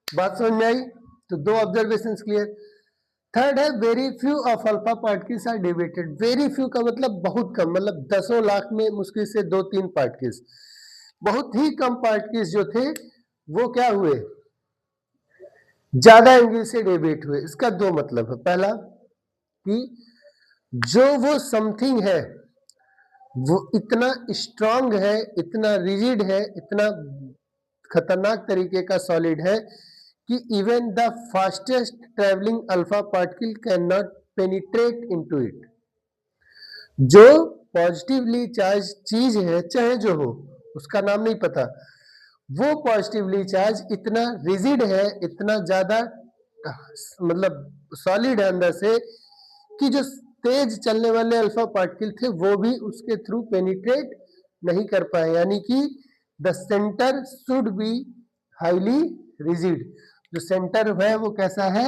बात समझ में आई। तो दो ऑब्जर्वेशन क्लियर। थर्ड है very few of alpha particles are deviated. Very few का मतलब बहुत कम, मतलब दसों लाख में मुश्किल से 2-3 पार्टिकल्स, बहुत ही कम पार्टिकल्स जो थे वो क्या हुए, ज्यादा एंगल से डेविएट हुए। इसका दो मतलब है, पहला कि जो वो समथिंग है वो इतना स्ट्रांग है, इतना रिजिड है, इतना खतरनाक तरीके का सॉलिड है कि even the fastest travelling alpha particle can not penetrate into it. जो पॉजिटिवली चार्ज चीज है, चाहे जो हो, उसका नाम नहीं पता, वो पॉजिटिवली चार्ज इतना रिजिड है, इतना ज्यादा मतलब सॉलिड है अंदर से, कि जो तेज चलने वाले अल्फा पार्टिकल थे वो भी उसके थ्रू पेनिट्रेट नहीं कर पाए। यानी कि the centre should be highly rigid. जो सेंटर है वो कैसा है,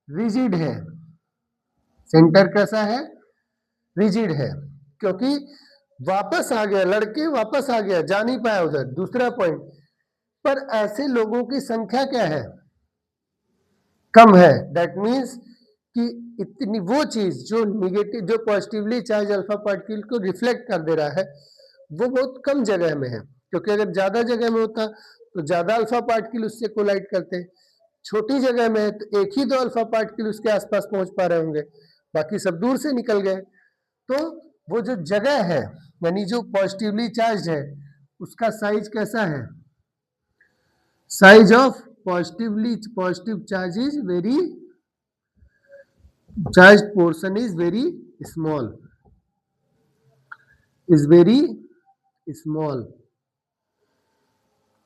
रिजिड है। सेंटर कैसा है, रिजिड है, क्योंकि वापस आ गया, लड़के वापस आ गया, जा नहीं पाया उधर। दूसरा पॉइंट, पर ऐसे लोगों की संख्या क्या है, कम है। दैट मीन्स कि इतनी वो चीज जो निगेटिव, जो पॉजिटिवली चार्ज अल्फा पार्टिकल को रिफ्लेक्ट कर दे रहा है, वो बहुत कम जगह में है। क्योंकि अगर ज्यादा जगह में होता तो ज्यादा अल्फा पार्टिकल उससे कोलाइड करते। छोटी जगह में है तो एक ही दो अल्फा पार्टिकल उसके आसपास पहुंच पा रहे होंगे, बाकी सब दूर से निकल गए। तो वो जो जगह है, यानी जो पॉजिटिवली चार्ज है, उसका साइज कैसा है, size of positive charge is very, charge portion is very small, is very small.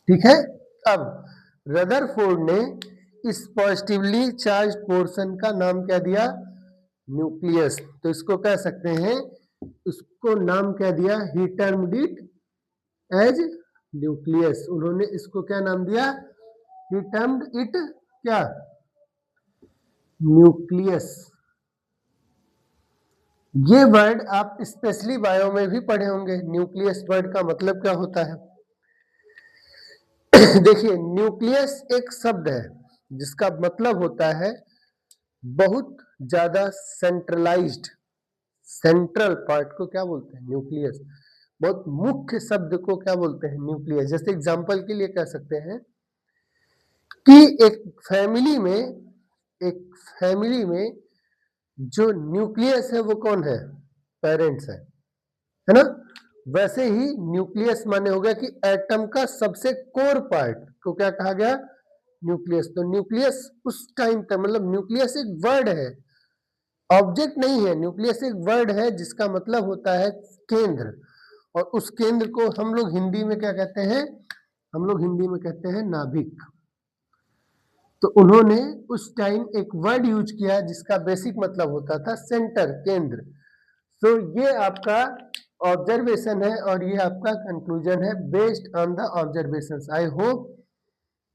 ठीक है। अब रदरफोर्ड ने इस पॉजिटिवली चार्ज पोर्शन का नाम क्या दिया, न्यूक्लियस। तो इसको कह सकते हैं, इसको नाम क्या दिया, ही टर्म्ड इट एज न्यूक्लियस। उन्होंने इसको क्या नाम दिया, ही टर्म्ड इट क्या, न्यूक्लियस। ये वर्ड आप स्पेशली बायो में भी पढ़े होंगे। न्यूक्लियस वर्ड का मतलब क्या होता है देखिए, न्यूक्लियस एक शब्द है जिसका मतलब होता है बहुत ज्यादा सेंट्रलाइज्ड, सेंट्रल पार्ट को क्या बोलते हैं, न्यूक्लियस। बहुत मुख्य शब्द को क्या बोलते हैं, न्यूक्लियस। जैसे एग्जांपल के लिए कह सकते हैं कि एक फैमिली में जो न्यूक्लियस है वो कौन है, पेरेंट्स है ना। वैसे ही न्यूक्लियस माने हो गया कि एटम का सबसे कोर पार्ट को क्या कहा गया, न्यूक्लियस। तो न्यूक्लियस उस टाइम तक, मतलब न्यूक्लियस एक वर्ड है, ऑब्जेक्ट नहीं है। न्यूक्लियस एक वर्ड है जिसका मतलब होता है केंद्र, और उस केंद्र को हम लोग हिंदी में क्या कहते हैं, हम लोग हिंदी में कहते हैं नाभिक। तो उन्होंने उस टाइम एक वर्ड यूज किया जिसका बेसिक मतलब होता था सेंटर, केंद्र। तो ये आपका ऑब्जर्वेशन है और ये आपका कंक्लूजन है based on the observations. I hope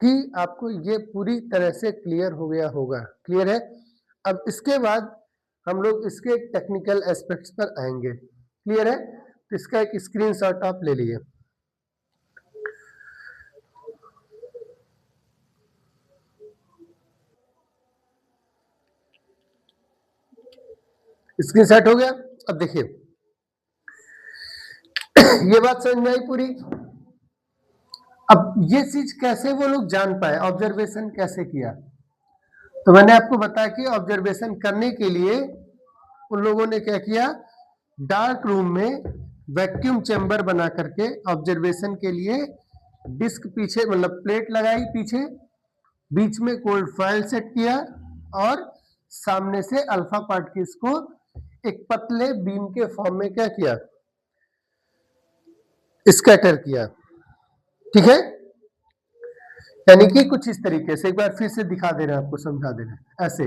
कि आपको ये पूरी तरह से क्लियर हो गया होगा। क्लियर है। अब इसके बाद हम लोग इसके टेक्निकल एस्पेक्ट्स पर आएंगे। क्लियर है। तो इसका एक स्क्रीनशॉट आप ले लीजिए। स्क्रीनशॉट हो गया। अब देखिए ये बात समझ में आई पूरी। अब ये चीज कैसे वो लोग जान पाए, ऑब्जर्वेशन कैसे किया, तो मैंने आपको बताया कि ऑब्जर्वेशन करने के लिए उन लोगों ने क्या किया, डार्क रूम में वैक्यूम चैम्बर बना करके ऑब्जर्वेशन के लिए डिस्क पीछे मतलब प्लेट लगाई पीछे, बीच में कोल्ड फॉयल सेट किया और सामने से अल्फा पार्टिकल्स को एक पतले बीम के फॉर्म में क्या किया, स्कैटर किया। ठीक है, यानी कि कुछ इस तरीके से, एक बार फिर से दिखा दे रहे हैं आपको, समझा दे रहे हैं, ऐसे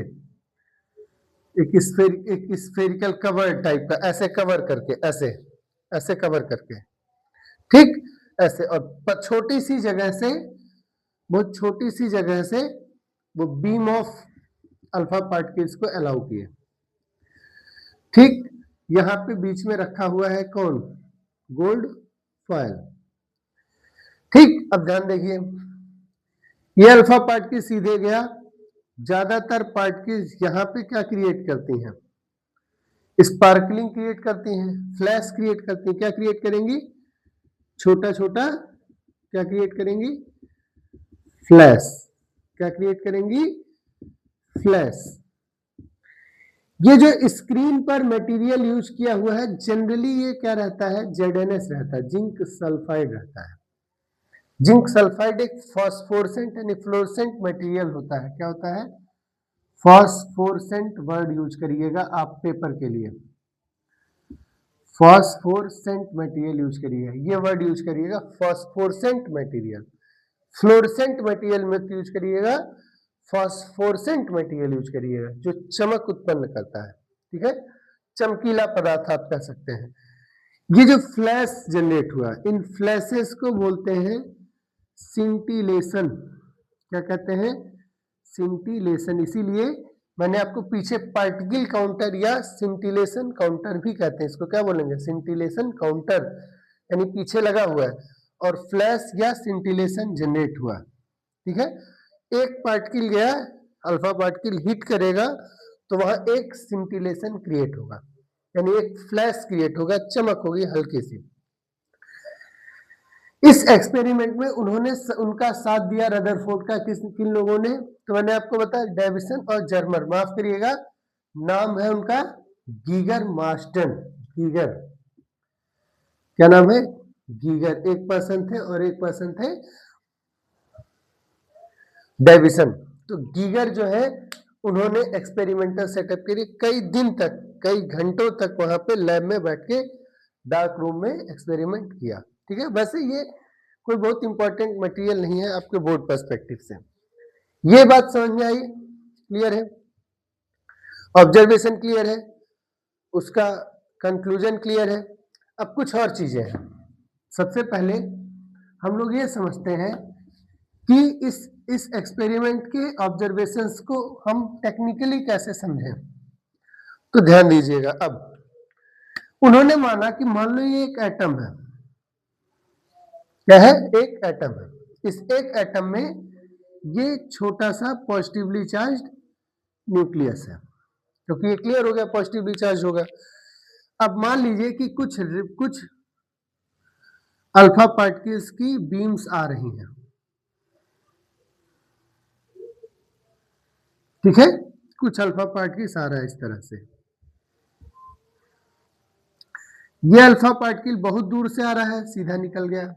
एक स्फेरिकल कवर टाइप का, ऐसे कवर करके, ऐसे ऐसे कवर करके, ठीक ऐसे, और छोटी सी जगह से, बहुत छोटी सी जगह से वो बीम ऑफ अल्फा पार्टिकल्स को अलाउ किए। ठीक, यहां पे बीच में रखा हुआ है कौन, गोल्ड फॉयल। ठीक, अब ध्यान देखिए, ये अल्फा पार्टिकल सीधे गया, ज्यादातर पार्टिकल्स यहां पे क्या क्रिएट करती हैं, स्पार्कलिंग क्रिएट करती हैं, फ्लैश क्रिएट करती हैं, क्या क्रिएट करेंगी, छोटा छोटा क्या क्रिएट करेंगी, फ्लैश, क्या क्रिएट करेंगी, फ्लैश। ये जो स्क्रीन पर मटेरियल यूज किया हुआ है जनरली ये क्या रहता है, ZnS रहता है, जिंक सल्फाइड रहता है। जिंक सल्फाइड एक फॉस्फोरेसेंट यानी फ्लोरेसेंट मटेरियल होता है, क्या होता है, फॉस्फोरेसेंट वर्ड यूज करिएगा आप पेपर के लिए, फॉस्फोरेसेंट मटेरियल यूज करिएगा, ये वर्ड यूज करिएगा फॉस्फोरेसेंट मटेरियल, फ्लोरेसेंट मटेरियल मत यूज करिएगा, फॉस्फोरेसेंट मटेरियल यूज करिएगा, जो चमक उत्पन्न करता है। ठीक है, चमकीला पदार्थ आप कह सकते हैं। ये जो फ्लैश जनरेट हुआ, इन फ्लैशेस को बोलते हैं सिंटिलेशन, क्या कहते हैं, सिंटिलेशन। इसीलिए मैंने आपको पीछे पार्टिकल काउंटर या सिंटिलेशन काउंटर भी कहते हैं, इसको क्या बोलेंगे, सिंटिलेशन काउंटर, यानी पीछे लगा हुआ है और फ्लैश या सिंटिलेशन जनरेट हुआ। ठीक है, एक पार्टिकल गया, अल्फा पार्टिकल हिट करेगा तो वहां एक सिंटिलेशन क्रिएट होगा, यानी एक फ्लैश क्रिएट होगा, चमक होगी हल्की सी। इस एक्सपेरिमेंट में उन्होंने उनका साथ दिया रदरफोर्ड का, किन लोगों ने, तो मैंने आपको बताया डेविसन और जर्मर, माफ करिएगा नाम है उनका गीगर मार्स्टन, गीगर, क्या नाम है, गीगर, एक पर्सन थे और एक पर्सन थे डेविसन। तो गीगर जो है उन्होंने एक्सपेरिमेंटल सेटअप के लिए कई दिन तक, कई घंटों तक वहां पे लैब में बैठ के डार्क रूम में एक्सपेरिमेंट किया। ठीक है, वैसे ये कोई बहुत इंपॉर्टेंट मटेरियल नहीं है आपके बोर्ड पर्सपेक्टिव से। ये बात समझ में आई, क्लियर है, ऑब्जर्वेशन क्लियर है, उसका कंक्लूजन क्लियर है। अब कुछ और चीजें हैं। सबसे पहले हम लोग ये समझते हैं कि इस एक्सपेरिमेंट के ऑब्जर्वेशंस को हम टेक्निकली कैसे समझें। तो ध्यान दीजिएगा, अब उन्होंने माना कि मान लो ये एक एटम है, क्या है, एक एटम है, इस एक एटम में ये छोटा सा पॉजिटिवली चार्ज्ड न्यूक्लियस है, क्योंकि ये क्लियर हो गया पॉजिटिवली चार्ज होगा। अब मान लीजिए कि कुछ अल्फा पार्टिकल्स की बीम्स आ रही हैं, ठीक है, कुछ अल्फा पार्टिकल्स आ रहा है इस तरह से, ये अल्फा पार्टिकल बहुत दूर से आ रहा है, सीधा निकल गया।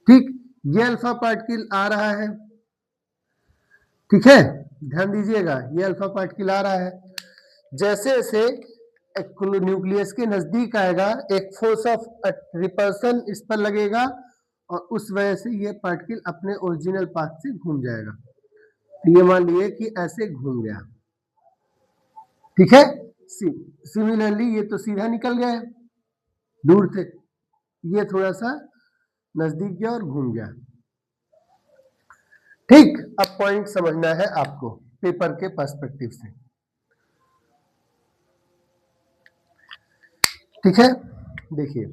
ठीक, ये अल्फा पार्टिकल आ रहा है, ठीक है, ध्यान दीजिएगा, ये अल्फा पार्टिकल आ रहा है, जैसे जैसे न्यूक्लियस के नजदीक आएगा एक फोर्स ऑफ रिपल्सन इस पर लगेगा और उस वजह से ये पार्टिकल अपने ओरिजिनल पाथ से घूम जाएगा। तो ये मान लिए कि ऐसे घूम गया, ठीक है। सिमिलरली ये तो सीधा निकल गया है, दूर थे, ये थोड़ा सा नजदीक गया और घूम गया। ठीक, अब पॉइंट समझना है आपको पेपर के पर्सपेक्टिव से, ठीक है। देखिए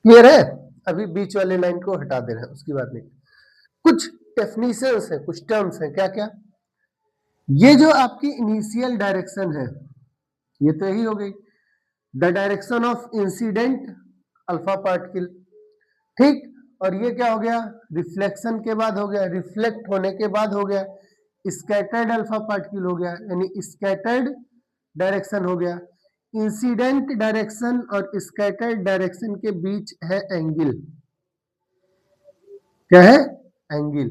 क्लियर है, अभी बीच वाले लाइन को हटा दे रहे हैं, उसकी बात नहीं। कुछ डेफिनेशंस हैं, कुछ टर्म्स हैं, क्या क्या, ये जो आपकी इनिशियल डायरेक्शन है ये तो यही हो गई, the direction of incident alpha particle, ठीक। और ये क्या हो गया, रिफ्लेक्शन के बाद हो गया, रिफ्लेक्ट होने के बाद हो गया, स्कैटर्ड अल्फा पार्टिकल हो गया, यानी स्कैटर्ड डायरेक्शन हो गया। इंसिडेंट डायरेक्शन और स्कैटर्ड डायरेक्शन के बीच है एंगल, क्या है, angle.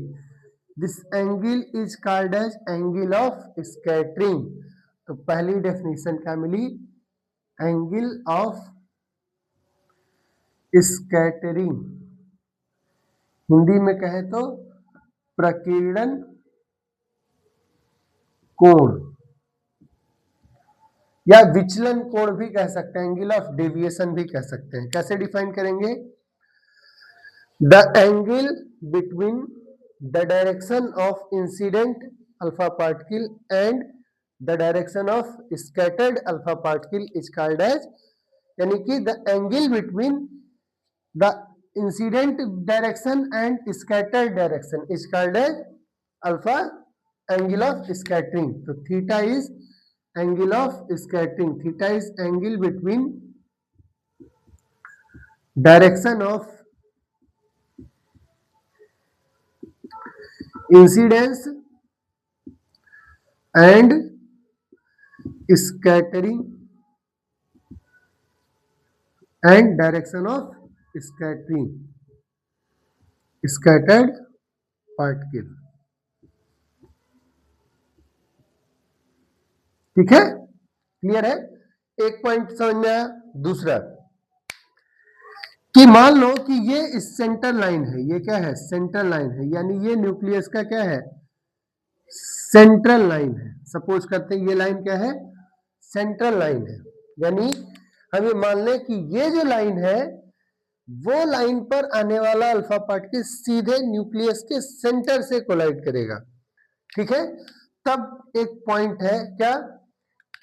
This angle is called as angle of scattering. तो पहली डेफिनेशन क्या मिली, एंगल ऑफ स्कैटरिंग, हिंदी में कहे तो प्रकीर्णन कोण या विचलन कोण भी कह सकते हैं, एंगल ऑफ डेविएशन भी कह सकते हैं। कैसे डिफाइन करेंगे, the angle between the direction of incident alpha particle and the direction of scattered alpha particle is called as, यानी कि the angle between the incident direction and scattered direction is called as alpha angle of scattering. तो theta is angle of scattering, theta is angle between direction of incidence and scattering and direction of scattering, scattered particle, ठीक है, clear है। एक point समझ में आया। दूसरा कि मान लो कि ये सेंटर लाइन है, ये क्या है, सेंट्रल लाइन है, यानी ये न्यूक्लियस का क्या है, सेंट्रल लाइन है। सपोज करते हैं ये लाइन क्या है, सेंट्रल लाइन है, यानी हम ये मान लें कि ये जो लाइन है वो लाइन पर आने वाला अल्फा पार्टिकल सीधे न्यूक्लियस के सेंटर से कोलाइड करेगा, ठीक है। तब एक पॉइंट है क्या,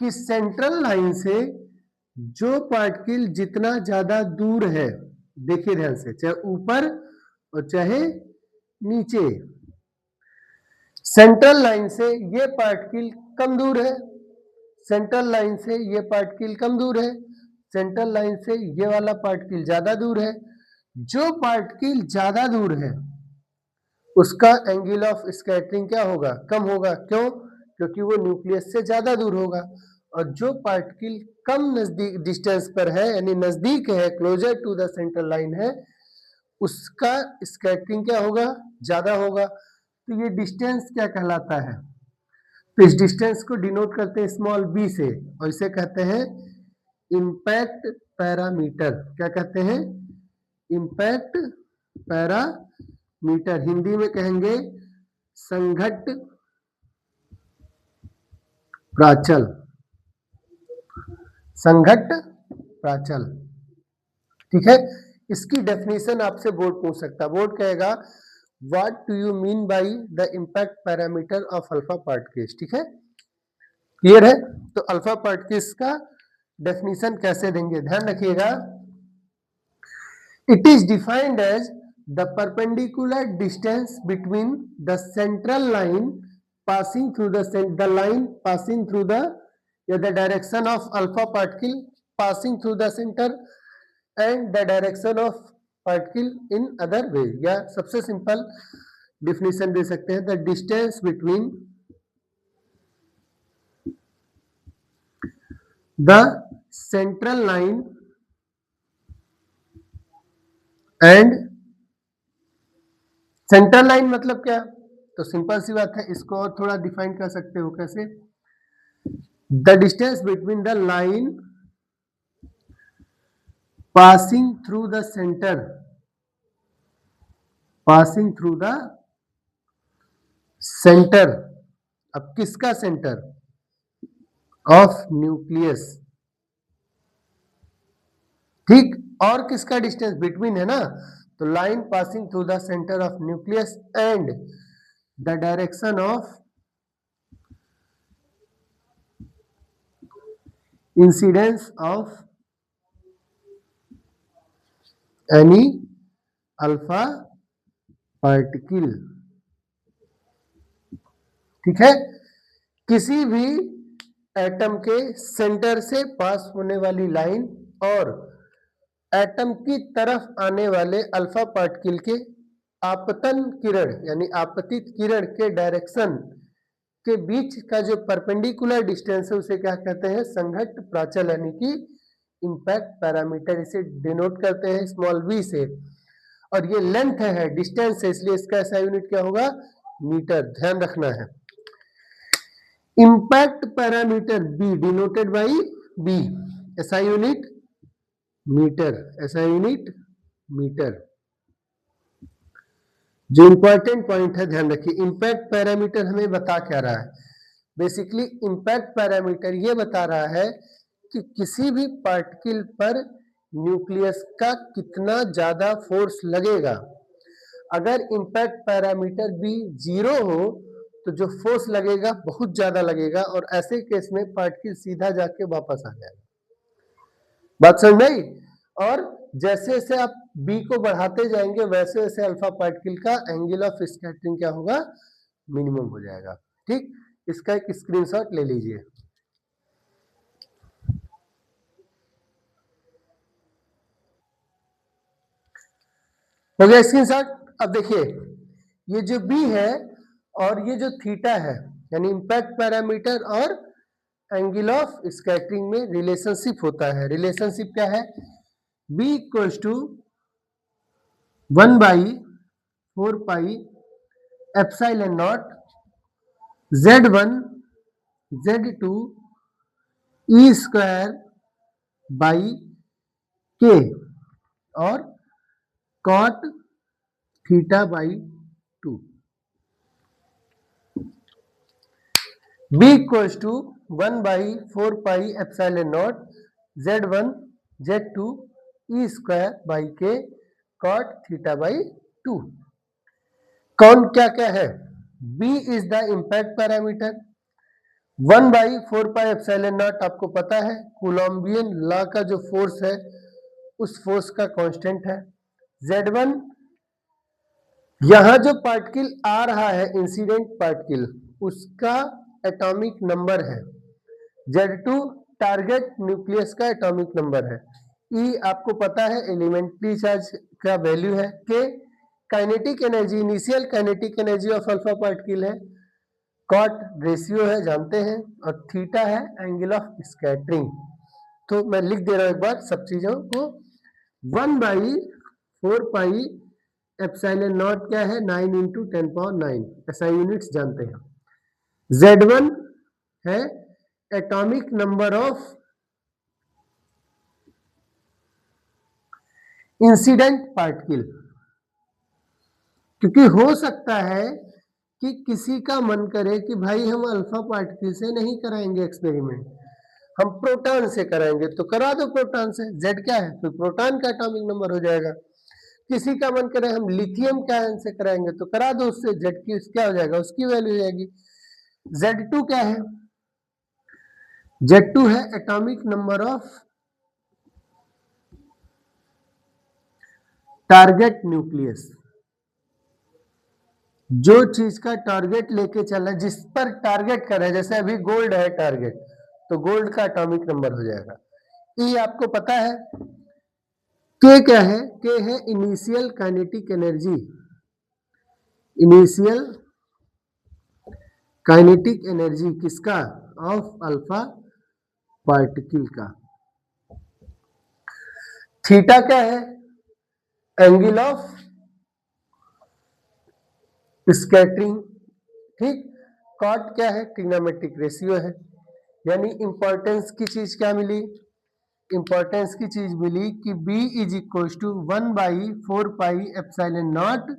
कि सेंट्रल लाइन से जो पार्टिकल जितना ज्यादा दूर है, देखिए ध्यान से, चाहे ऊपर और चाहे नीचे, सेंट्रल लाइन से ये पार्टिकल कम दूर है, सेंट्रल लाइन से ये पार्टिकल कम दूर है, सेंट्रल लाइन से ये वाला पार्टिकल ज्यादा दूर है। जो पार्टिकल ज्यादा दूर है उसका एंगल ऑफ स्कैटरिंग क्या होगा, कम होगा। क्यों, क्योंकि वो न्यूक्लियस से ज्यादा दूर होगा। और जो पार्टिकल कम नजदीक डिस्टेंस पर है, यानी नजदीक है, closer to the central line है, उसका स्कैटरिंग क्या होगा, ज्यादा होगा। तो ये डिस्टेंस क्या कहलाता है, तो इस डिस्टेंस को डिनोट करते हैं स्मॉल बी से, और इसे कहते हैं इम्पैक्ट पैरामीटर। क्या कहते हैं, इम्पैक्ट पैरामीटर, हिंदी में कहेंगे संघट्ट प्राचल, संघट्ट प्राचल, ठीक है। इसकी डेफिनेशन आपसे बोर्ड पूछ सकता है, बोर्ड कहेगा what do you mean by the impact parameter of alpha particles, ठीक है, क्लियर है। तो अल्फा पार्टिकल्स का डेफिनेशन कैसे देंगे, ध्यान रखिएगा। It is defined as the perpendicular distance between the central line passing through the line passing through the, या the direction of alpha particle passing through the centre and the direction of particle in other way. या सबसे simple definition दे सकते हैं, the distance between the central line and, central line मतलब क्या, तो simple सी बात है, इसको और थोड़ा डिफाइन कर सकते हो, कैसे, the distance between the line passing through the centre, passing through the centre, अब किसका सेंटर, ऑफ न्यूक्लियस, ठीक, और किसका डिस्टेंस बिटवीन है ना, तो line passing through the centre of nucleus and the direction of incidence of any alpha particle, ठीक है। किसी भी एटम के सेंटर से पास होने वाली लाइन और एटम की तरफ आने वाले अल्फा पार्टिकल के आपतन किरण यानी आपतित किरण के डायरेक्शन के बीच का जो परपेंडिकुलर डिस्टेंस है उसे क्या कहते हैं? संघट्ट प्राचल यानी कि इंपैक्ट पैरामीटर, इसे डिनोट करते हैं स्मॉल v से। और ये लेंथ है, डिस्टेंस है, इसलिए इसका ऐसा यूनिट क्या होगा? मीटर। ध्यान रखना है। Impact parameter b denoted by b, ऐसा यूनिट मीटर, ऐसा यूनिट मीटर। जो इंपॉर्टेंट पॉइंट है ध्यान रखिए, इंपैक्ट पैरामीटर हमें बता क्या रहा है? बेसिकली इंपैक्ट पैरामीटर ये बता रहा है कि किसी भी पार्टिकल पर न्यूक्लियस का कितना ज्यादा फोर्स लगेगा। अगर इंपैक्ट पैरामीटर भी 0 हो तो जो फोर्स लगेगा बहुत ज्यादा लगेगा और ऐसे केस में पार्टिकल सीधा जाके वापस आ जाएगा। बात समझ में आई? और जैसे जैसे आप b को बढ़ाते जाएंगे वैसे वैसे अल्फा पार्टिकल का एंगल ऑफ स्कैटरिंग क्या होगा? मिनिमम हो जाएगा। ठीक, इसका एक स्क्रीनशॉट ले लीजिए। हो गया स्क्रीनशॉट। अब देखिए ये जो b है और ये जो थीटा है यानी इंपैक्ट पैरामीटर और एंगल ऑफ स्कैटरिंग में रिलेशनशिप होता है। रिलेशनशिप क्या है? b equals to 1/4 pi epsilon naught z1 z2 e square by k और cot theta by 2। b equals to 1/4 pi epsilon naught z1 z2 e square by k cot theta by 2। कौन क्या क्या है? b is the impact parameter, 1/4 pi epsilon naught आपको पता है कूलम्बियन law का जो फोर्स है उस फोर्स का कांस्टेंट है। z1 यहां जो पार्टिकल आ रहा है इंसिडेंट पार्टिकल उसका एटॉमिक नंबर है, z2 टारगेट न्यूक्लियस का एटॉमिक नंबर है, E आपको पता है एलिमेंट्री चार्ज का वैल्यू है, K kinetic energy initial kinetic energy of alpha particle है, कॉट रेशियो है जानते हैं और थीटा है एंगल ऑफ स्कैटरिंग। तो मैं लिख दे रहा हूं एक बार सब चीजों को। 1/4 पाई एप्सिलॉन नॉट क्या है? 9 × 10⁹ ऐसा यूनिट्स जानते हैं। Z1 है atomic number of incident particle, क्योंकि हो सकता है कि किसी का मन करे कि भाई हम अल्फा पार्टिकल से नहीं कराएंगे एक्सपेरिमेंट, हम प्रोटॉन से कराएंगे, तो करा दो प्रोटॉन से। Z क्या है? तो प्रोटॉन का एटॉमिक नंबर हो जाएगा। किसी का मन करे हम लिथियम का आयन से कराएंगे तो करा दो, उससे Z की क्या हो जाएगा? उसकी वैल्यू हो जाएगी। Z2 क्या है? Z2 है atomic number of target nucleus, जो चीज का टारगेट लेके चल रहा है, जिस पर टारगेट कर रहा है, जैसे अभी गोल्ड है टारगेट तो गोल्ड का एटॉमिक नंबर हो जाएगा। E आपको पता है। K क्या है? K है initial kinetic energy, initial kinetic energy किसका? ऑफ अल्फा पार्टिकल का। थीटा क्या है? Angle of scattering. ठीक, कॉट क्या है? ट्रिग्नोमेट्रिक रेशियो है। यानी इंपॉर्टेंस की चीज क्या मिली? इंपॉर्टेंस की चीज मिली कि b is equal to 1/4 pi epsilon naught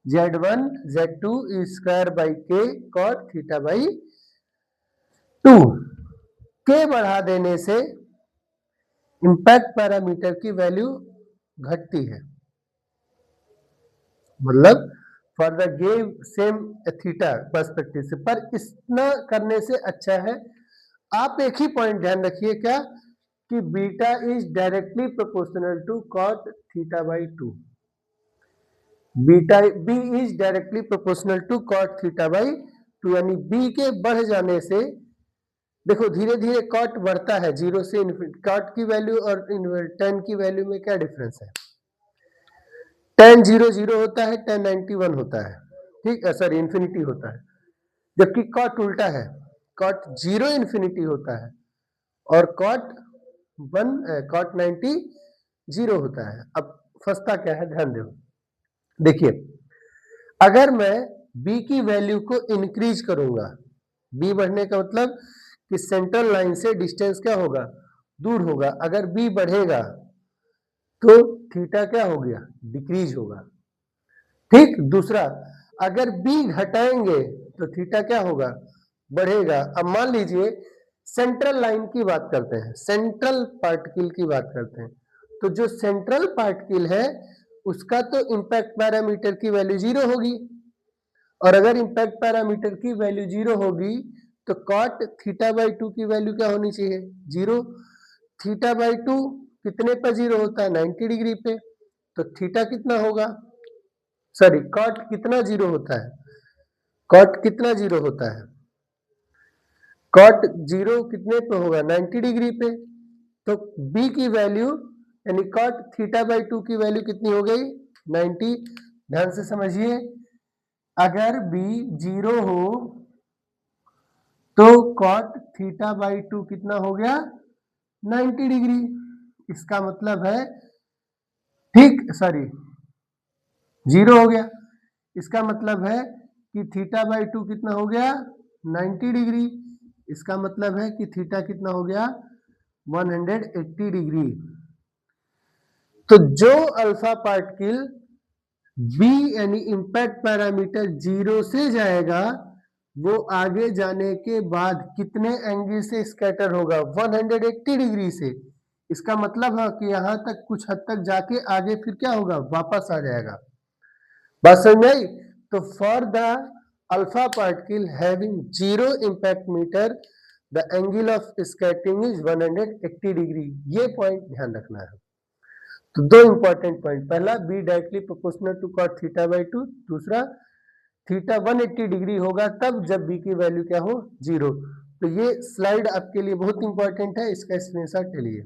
z1 z2 e square by k cot theta by 2। k बढ़ा देने से इंपैक्ट पैरामीटर की वैल्यू घटती है, मतलब for the gave same theta perspective से, पर इतना करने से अच्छा है आप एक ही पॉइंट ध्यान रखिए क्या कि beta is directly proportional to cot theta by 2। Beta b is directly proportional to cot theta by 2 यानी b के बढ़ जाने से देखो धीरे धीरे कॉट बढ़ता है 0 से इन्फिनिटी। कॉट की वैल्यू और tan की वैल्यू में क्या डिफरेंस है? tan 0 0 होता है, tan 91 होता है, ठीक है, सॉरी इन्फिनिटी होता है, जबकि कॉट उल्टा है, कॉट 0 इन्फिनिटी होता है और कॉट 90 0 होता है। अब फंसता क्या है, ध्यान दो, देखिए अगर मैं b की वैल्यू को इंक्रीज करूंगा, b बढ़ने का मतलब कि सेंट्रल लाइन से डिस्टेंस क्या होगा, दूर होगा। अगर b बढ़ेगा तो थीटा क्या हो गया, डिक्रीज होगा, ठीक। दूसरा, अगर b घटाएंगे तो थीटा क्या होगा, बढ़ेगा। अब मान लीजिए सेंट्रल लाइन की बात करते हैं, सेंट्रल पार्टिकल की बात करते हैं, तो जो सेंट्रल पार्टिकल है उसका तो इंपैक्ट पैरामीटर की वैल्यू 0 होगी, और अगर इंपैक्ट पैरामीटर की वैल्यू 0 होगी तो कॉट थीटा बाई 2 की वैल्यू क्या होनी चाहिए, 0। थीटा बाई 2 कितने पर 0 होता है, 90 डिग्री पे, तो थीटा कितना होगा, सॉरी कॉट कितना 0 होता है, कॉट कितना 0 होता है, कॉट 0 कितने पे होगा, 90 डिग्री पे। तो b की वैल्यू यानी कॉट थीटा बाई 2 की वैल्यू कितनी हो गई, 90। ध्यान से समझिए, अगर b 0 हो तो कॉट थीटा बाई 2 कितना हो गया, 90 डिग्री। इसका मतलब है, ठीक, सॉरी 0 हो गया, इसका मतलब है कि थीटा बाई 2 कितना हो गया, 90 डिग्री। इसका मतलब है कि थीटा कितना हो गया, 180 डिग्री। तो जो अल्फा पार्टिकल b यानी इंपैक्ट पैरामीटर 0 से जाएगा वो आगे जाने के बाद कितने एंगल से स्कैटर होगा, 180 डिग्री से। इसका मतलब है कि यहां तक कुछ हद तक जाके आगे फिर क्या होगा, वापस आ जाएगा। बात समझ में आई? तो for the alpha particle having 0 impact meter the angle of scattering is 180 degree. ये पॉइंट ध्यान रखना है। तो दो इंपॉर्टेंट पॉइंट, पहला b directly proportional to cot theta by 2, दूसरा थीटा 180 डिग्री होगा तब जब b की वैल्यू क्या हो, 0। तो ये स्लाइड आपके लिए बहुत इंपॉर्टेंट है, इसका स्क्रीनशॉट ले लीजिए।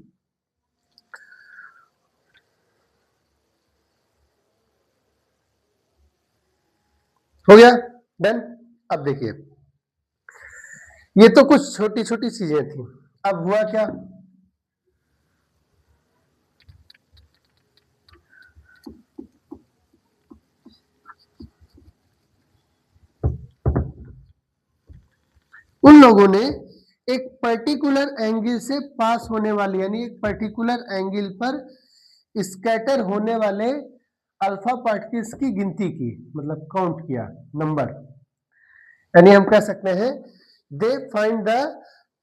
हो गया डन। अब देखिए ये तो कुछ छोटी छोटी चीजें थी, अब हुआ क्या, उन लोगों ने एक पर्टिकुलर एंगल से पास होने वाली यानी एक पर्टिकुलर एंगल पर स्कैटर होने वाले अल्फा पार्टिकल्स की गिनती की, मतलब काउंट किया, नंबर। यानी हम कह सकते हैं they find the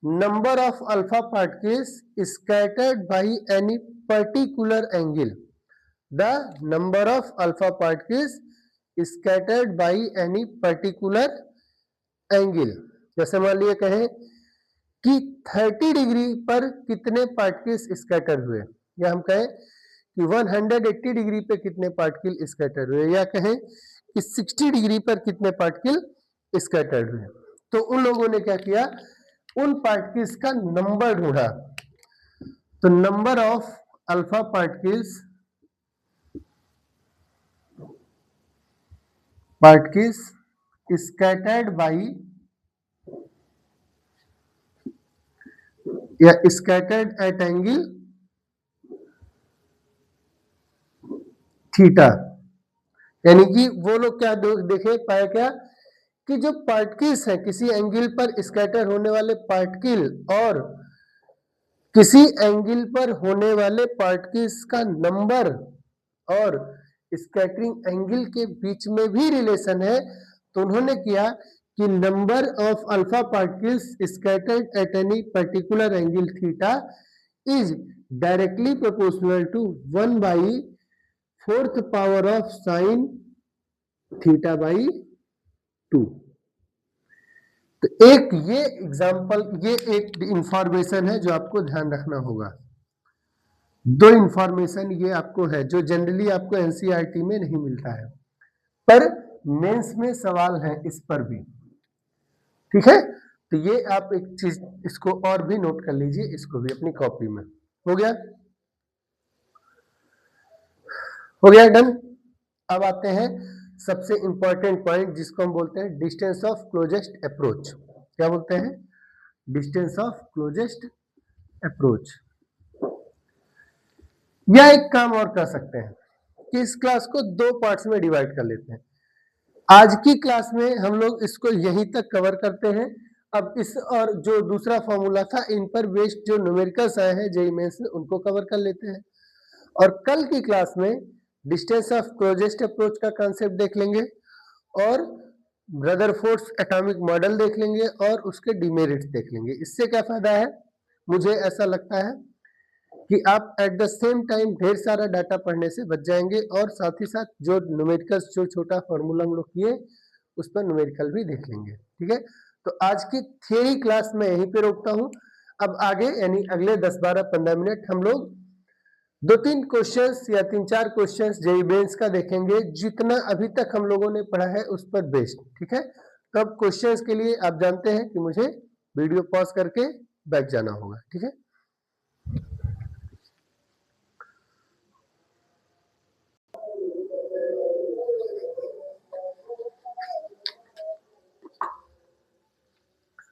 number of alpha particles scattered by any particular angle, the number of alpha particles scattered by any particular angle. जैसे मान लिए कहें कि 30 डिग्री पर कितने पार्टिकल्स स्कैटर हुए, या हम कहें कि 180 डिग्री पे कितने पार्टिकल स्कैटर हुए, या कहें कि 60 डिग्री पर कितने पार्टिकल स्कैटर्ड हुए। तो उन लोगों ने क्या किया, उन पार्टिकल्स का नंबर ढूंढा। तो number of alpha particles scattered by या स्कैटर्ड एट एंगल थीटा, यानी कि वो लोग क्या देखे पाया क्या कि जो पार्टिकल्स हैं किसी एंगल पर स्कैटर होने वाले पार्टिकल और किसी एंगल पर होने वाले पार्टिकल्स का नंबर और स्कैटरिंग एंगल के बीच में भी रिलेशन है। तो उन्होंने किया कि number of alpha particles scattered at any particular angle theta is directly proportional to 1/4 power of sine theta by 2। तो एक ये एग्जांपल, ये एक इंफॉर्मेशन है जो आपको ध्यान रखना होगा। दो इंफॉर्मेशन ये आपको है जो जनरली आपको एनसीईआरटी में नहीं मिलता है, पर मेंस में सवाल है इस पर भी। ठीक है, तो ये आप एक चीज इसको और भी नोट कर लीजिए, इसको भी अपनी कॉपी में। हो गया, हो गया, डन। अब आते हैं सबसे इंपॉर्टेंट पॉइंट जिसको हम बोलते हैं डिस्टेंस ऑफ क्लोजेस्ट अप्रोच। क्या बोलते हैं? Distance of closest approach. या एक काम और कर सकते हैं कि इस क्लास को दो पार्ट्स में डिवाइड कर लेते हैं। आज की क्लास में हम लोग इसको यहीं तक कवर करते हैं। अब इस और जो दूसरा फॉर्मूला था इन पर बेस्ड जो न्यूमेरिकल्स आए हैं जेईई मेंस में उनको कवर कर लेते हैं, और कल की क्लास में डिस्टेंस ऑफ क्लोजेस्ट अप्रोच का कांसेप्ट देख लेंगे और रदरफोर्ड्स एटॉमिक मॉडल देख लेंगे और उसके डिमेरिट्स देख लेंगे। इससे क्या फायदा है? मुझे ऐसा लगता है कि आप एट द सेम टाइम ढेर सारा डाटा पढ़ने से बच जाएंगे, और साथ ही साथ जो न्यूमेरिकल्स जो छोटा फॉर्मूला हम लोग किए उस पर न्यूमेरिकल भी देख लेंगे। ठीक है, तो आज की थियरी क्लास में यहीं पे रोकता हूं। अब आगे यानी अगले 10, 12, 15 मिनट हम लोग 2-3 क्वेश्चंस या 3-4 क्वेश्चंस जेईई मेंस का देखेंगे, जितना अभी तक हम लोगों ने पढ़ा है उस पर बेस्ड। ठीक है, तो अब क्वेश्चंस के लिए आप जानते हैं कि मुझे वीडियो पॉज करके बैठ जाना होगा। ठीक है,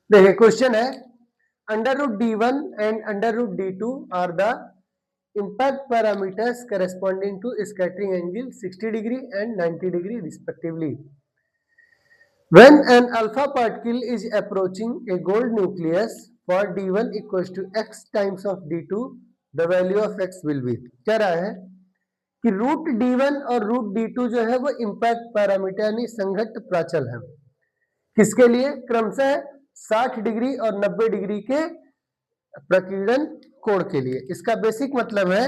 देखिए क्वेश्चन है √d1 and √d2 are the impact parameters corresponding to scattering angle 60 degree and 90 degree respectively. When an alpha particle is approaching a gold nucleus for d1 equals to x times of d2, the value of x will be। क्या रहा है कि √d1 और √d2 जो है वो impact parameter यानी संघट्ट प्राचल है। किसके लिए? क्रमशः 60 डिग्री और 90 डिग्री के प्रकीर्णन कोण के लिए। इसका बेसिक मतलब है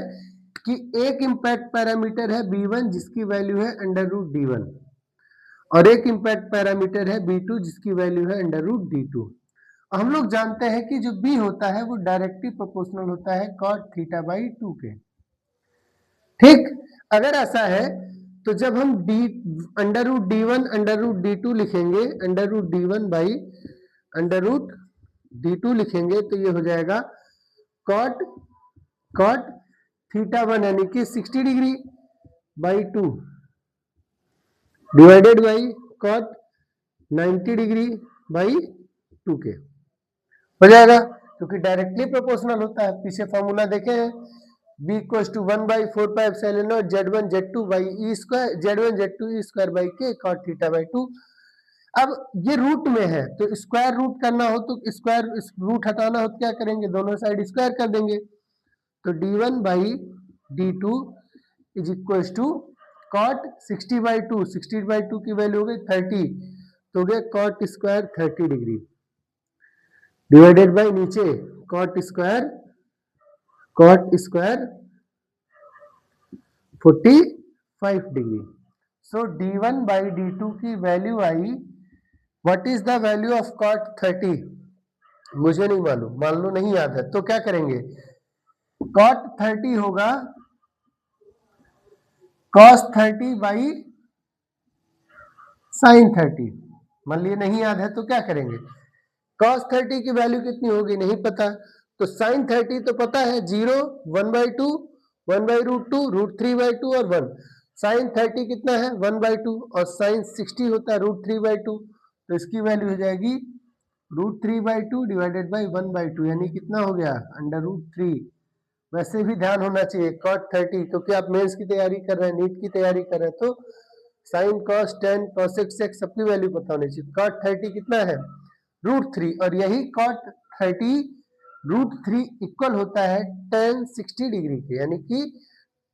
कि एक इम्पैक्ट पैरामीटर है b1 जिसकी वैल्यू है √d1 और एक इम्पैक्ट पैरामीटर है b2 जिसकी वैल्यू है √d2। हम लोग जानते हैं कि जो b होता है वो डायरेक्टली प्रोपोर्शनल होता है cot θ/2 के। ठीक, अगर ऐसा है तो जब हम √d1 √d2 लिखेंगे, √d1/√d2 लिखेंगे तो ये हो जाएगा cot θ1 यानी कि 60 degree by 2 divided by cot 90 degree by 2 के हो जाएगा, क्योंकि डायरेक्टली प्रोपोर्शनल होता है। पीछे फॉर्मूला देखे हैं, b = 1/4πε0 z1 z2 e square z1 z2 e square by के cot θ/2। अब ये रूट में है तो स्क्वायर रूट करना हो तो स्क्वायर रूट हटाना हो तो क्या करेंगे? दोनों साइड स्क्वायर कर देंगे। तो d1/d2 is equal to cot 60/2, 60/2 की वैल्यू हो गई 30, तो हो गया cot square 30 degree divided by नीचे cot स्क्वायर 45 डिग्री। सो d1/d2 की value I, what is the value of cot 30? मुझे नहीं मालूम, मान लो नहीं याद है तो क्या करेंगे? cot 30 होगा cos 30 बाई sin 30। मान लिए नहीं याद है तो क्या करेंगे? cos 30 की वैल्यू कितनी होगी नहीं पता, तो sin 30 तो पता है 0, 1/2, 1/√2, √3/2 और 1। sin 30 कितना है? 1/2 और sin 60 होता है √3/2, तो इसकी वैल्यू हो जाएगी √3/2 डिवाइडेड बाई 1/2 यानी कितना हो गया? √3। वैसे भी ध्यान होना चाहिए cot 30, क्योंकि आप मेंस की तैयारी कर रहे हैं, नीट की तैयारी कर रहे हैं, तो sin cos tan cosec sec सबकी वैल्यू पता होनी चाहिए। cot 30 कितना है? √3, और यही cot 30 √3 इक्वल होता है tan 60 डिग्री के, यानी कि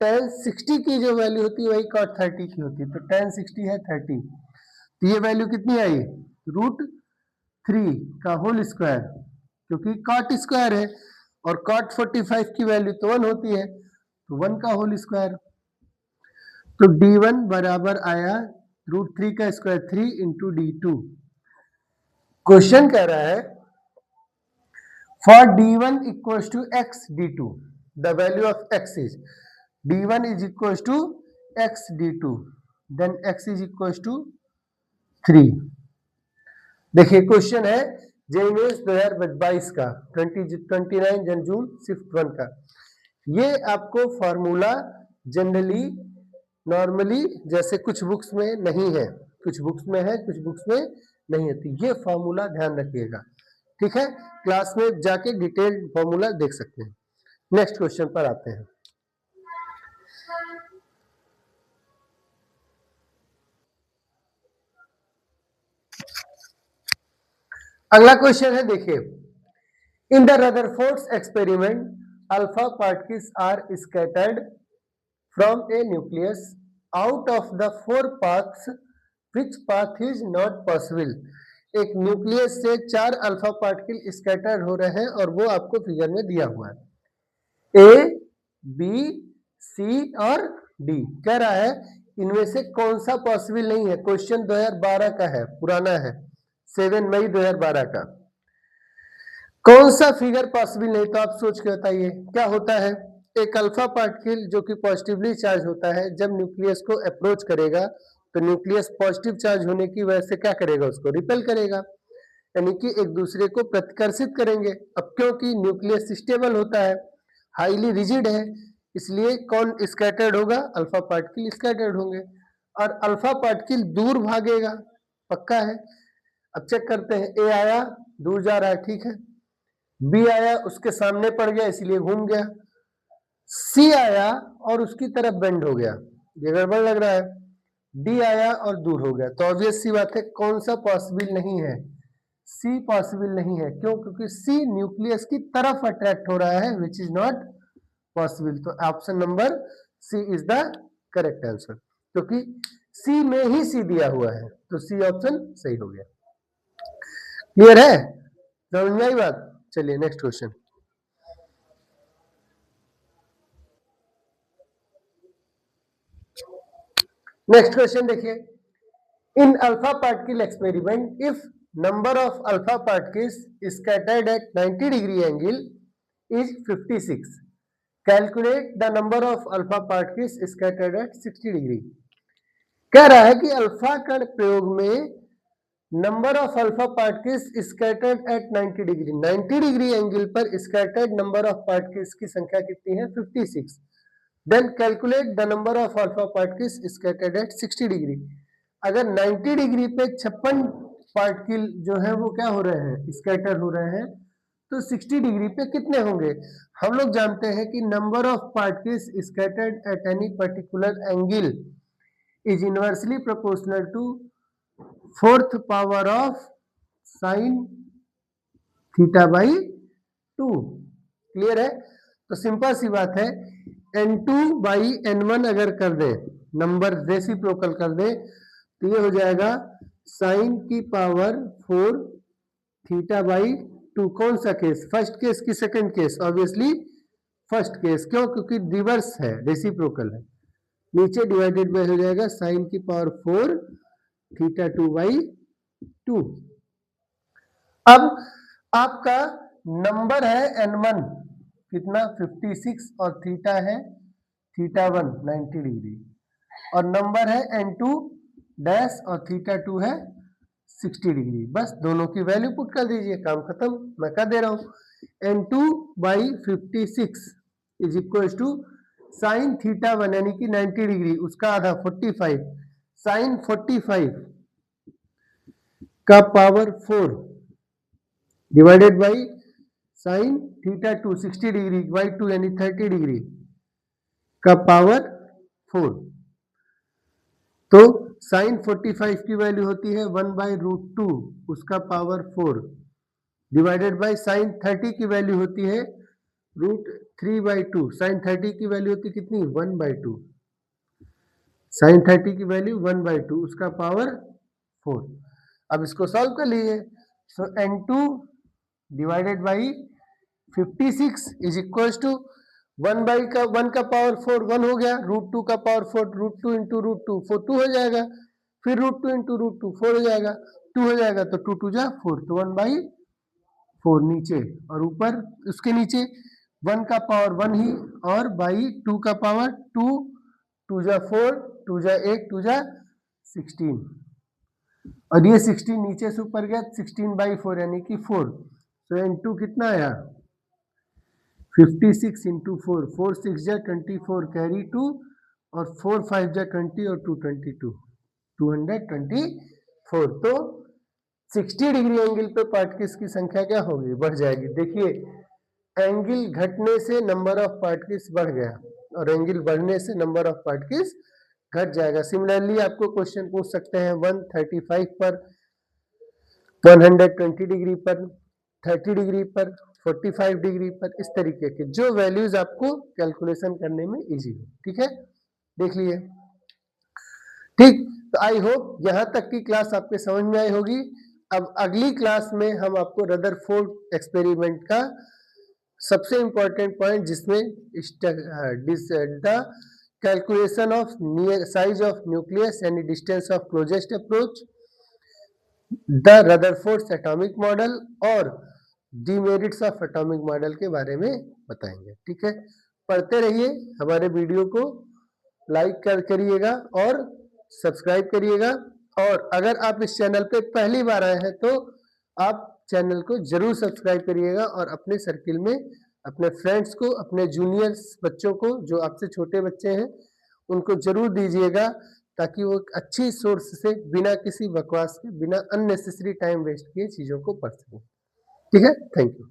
tan 60 की जो वैल्यू होती है वही cot 30 की होती है। तो tan 60 है 30, तो ये वैल्यू कितनी आई? √3 का होल स्क्वायर, क्योंकि cot स्क्वायर है और cot 45 की वैल्यू तो 1 होती है, तो 1 का होल स्क्वायर। तो d1 बराबर आया √3 का स्क्वायर 3 इंटू d2। क्वेश्चन कह रहा है for d1 equals to x d2 the value of x is d1 is equals to x d2 then x is equals to 3। देखिए क्वेश्चन है जेईमेंस 2022 का 29 जून शिफ्ट 1 का। ये आपको फॉर्मूला जनरली नॉर्मली जैसे कुछ बुक्स में नहीं है, कुछ बुक्स में है, कुछ बुक्स में नहीं है, तो ये फॉर्मूला ध्यान रखिएगा, ठीक है। क्लास में जाके डिटेल्ड फॉर्मूला देख सकते हैं। नेक्स्ट क्वेश्चन पर आते हैं। अगला क्वेश्चन है, देखिए, in the Rutherford's experiment alpha particles are scattered from a nucleus out of the 4 paths which path is not possible. एक न्यूक्लियस से 4 अल्फा पार्टिकल स्कैटर हो रहे हैं और वो आपको फिगर में दिया हुआ है, ए बी सी और डी। कह रहा है इनमें से कौन सा पॉसिबल नहीं है। क्वेश्चन 2012 का है, पुराना है, 7 मई 2012 का। कौन सा फिगर पॉसिबल नहीं, तो आप सोच के बताइए क्या होता है। एक अल्फा पार्टिकल जो कि पॉजिटिवली चार्ज होता है, जब न्यूक्लियस को अप्रोच करेगा तो न्यूक्लियस पॉजिटिव चार्ज होने की वजह से क्या करेगा, उसको रिपेल करेगा, यानी कि एक दूसरे को प्रतिकर्षित करेंगे। अब क्योंकि न्यूक्लियस स्टेबल होता है, हाईली रिजिड है, इसलिए कौन स्कैटर्ड होगा, अल्फा पार्टिकल स्कैटर्ड होंगे और अल्फा पार्टिकल दूर भागेगा, पक्का है। अब चेक करते हैं, ए आया दूर जा रहा है, ठीक है, बी आया उसके सामने पड़ गया इसलिए घूम गया, सी आया और उसकी तरफ बेंड हो गया, ये गड़बड़ लग रहा है, डी आया और दूर हो गया। तो ऑब्वियस सी बात है कौन सा पॉसिबल नहीं है, सी पॉसिबल नहीं है। क्यों? क्योंकि सी न्यूक्लियस की तरफ अट्रैक्ट हो रहा है, विच इज नॉट पॉसिबल। तो option number C is the correct answer, क्योंकि सी में ही सी दिया हुआ है, तो सी ऑप्शन सही हो गया। क्लियर है, समझ में आई बात? चलिए नेक्स्ट क्वेश्चन। नेक्स्ट क्वेश्चन देखिए, in alpha particle experiment if number of alpha particles scattered at 90 degree angle is 56, calculate the number of alpha particles scattered at 60 degree. कह रहा है कि अल्फा कण प्रयोग में number of alpha particles scattered at 90 degree, 90 degree angle पर scattered number of particles की संख्या कितनी है, 56। Then calculate the number of alpha particles scattered at 60 degree. अगर 90 डिग्री पे 56 पार्टिकल जो है वो क्या हो रहे हैं, स्कैटर हो रहे हैं, तो 60 डिग्री पे कितने होंगे। हम लोग जानते हैं कि number of particles scattered at any particular angle is inversely proportional to 4th power of sine theta by 2। Clear है? तो सिंपल सी बात है, n2 बाई n1 अगर कर दे, नंबर रेसिप्रोकल कर दे, तो ये हो जाएगा साइन की पावर 4 थीटा बाई 2। कौन सा केस, फर्स्ट केस की second case? Obviously first case. क्यों? क्योंकि रिवर्स है, रेसिप्रोकल है। नीचे डिवाइडेड बाय हो जाएगा साइन की पावर 4 थीटा 2 बाई 2। अब आपका नंबर है n1 कितना, 56, और थीटा है थीटा 1 90 डिग्री, और नंबर है n2 डैश और थीटा 2 है 60 डिग्री। बस दोनों की वैल्यू पुट कर दीजिए, काम खत्म। मैं कर दे रहा हूं, n2 by 56 is equal to sine theta 1 यानी कि 90 डिग्री, उसका आधा 45, साइन 45 का power 4 divided by sine theta 2 60 degree by 2 यानी 30 डिग्री का पावर 4। तो साइन 45 की वैल्यू होती है 1 बाई रूट 2 उसका पावर 4 डिवाइडेड बाई साइन 30 की वैल्यू होती है रूट 3 बाई 2। साइन 30 की वैल्यू होती है कितनी, 1 बाई 2। साइन 30 की वैल्यू 1 बाई 2 उसका पावर 4। अब इसको सॉल्व कर लीजिए। So n2 divided by 56 is equal to 1 by का 1 का पावर 4 1 हो गया, रूट 2 का पावर 4 रूट 2 इंटू रूट 2 4 2 हो जाएगा, फिर रूट 2 इंटू रूट 2 4 हो जाएगा, 2 हो जाएगा तो 2 2 जा 4, तो 1 बाई 4 नीचे, और ऊपर उसके नीचे 1 का पावर 1 ही, और बाई 2 का पावर 2 2 जा 4 2 जा 8 2 जा 16। और ये 16 नीचे से ऊपर गया 16/4 यानी कि 4, तो इनटू कितना आया 56 इंटू 4, 4 6 जा 24 कैरी 2 और 4 5 जा 20 और 2 22 224। तो 60 डिग्री एंगल पे पार्टिकल्स की संख्या क्या होगी, बढ़ जाएगी। देखिए एंगल घटने से नंबर ऑफ पार्टिकल्स बढ़ गया और एंगल बढ़ने से नंबर ऑफ पार्टिकल्स घट जाएगा। सिमिलरली आपको क्वेश्चन पूछ सकते हैं 135 पर, 120 डिग्री पर, 30 डिग्री पर, 45 डिग्री पर, इस तरीके के जो वैल्यूज आपको कैलकुलेशन करने में इजी हो। ठीक है, देख लिए। ठीक, तो आई होप यहां तक की क्लास आपके समझ में आई होगी। अब अगली क्लास में हम आपको रदरफोर्ड एक्सपेरिमेंट का सबसे इंपॉर्टेंट पॉइंट, जिसमें the calculation of size of nucleus यानी distance of closest approach, the Rutherford atomic model और डीमेरिट्स ऑफ एटॉमिक मॉडल के बारे में बताएंगे। ठीक है, पढ़ते रहिए, हमारे वीडियो को लाइक करिएगा और सब्सक्राइब करिएगा। और अगर आप इस चैनल पे पहली बार आए हैं तो आप चैनल को जरूर सब्सक्राइब करिएगा और अपने सर्किल में अपने फ्रेंड्स को, अपने जूनियर्स बच्चों को, जो आपसे छोटे बच्चे हैं, उनको जरूर दीजिएगा ताकि वो एक अच्छी सोर्स से बिना किसी बकवास के, बिना अननेसेसरी टाइम वेस्ट किए चीजों को पढ़ सकें। ठीक है, थैंक यू।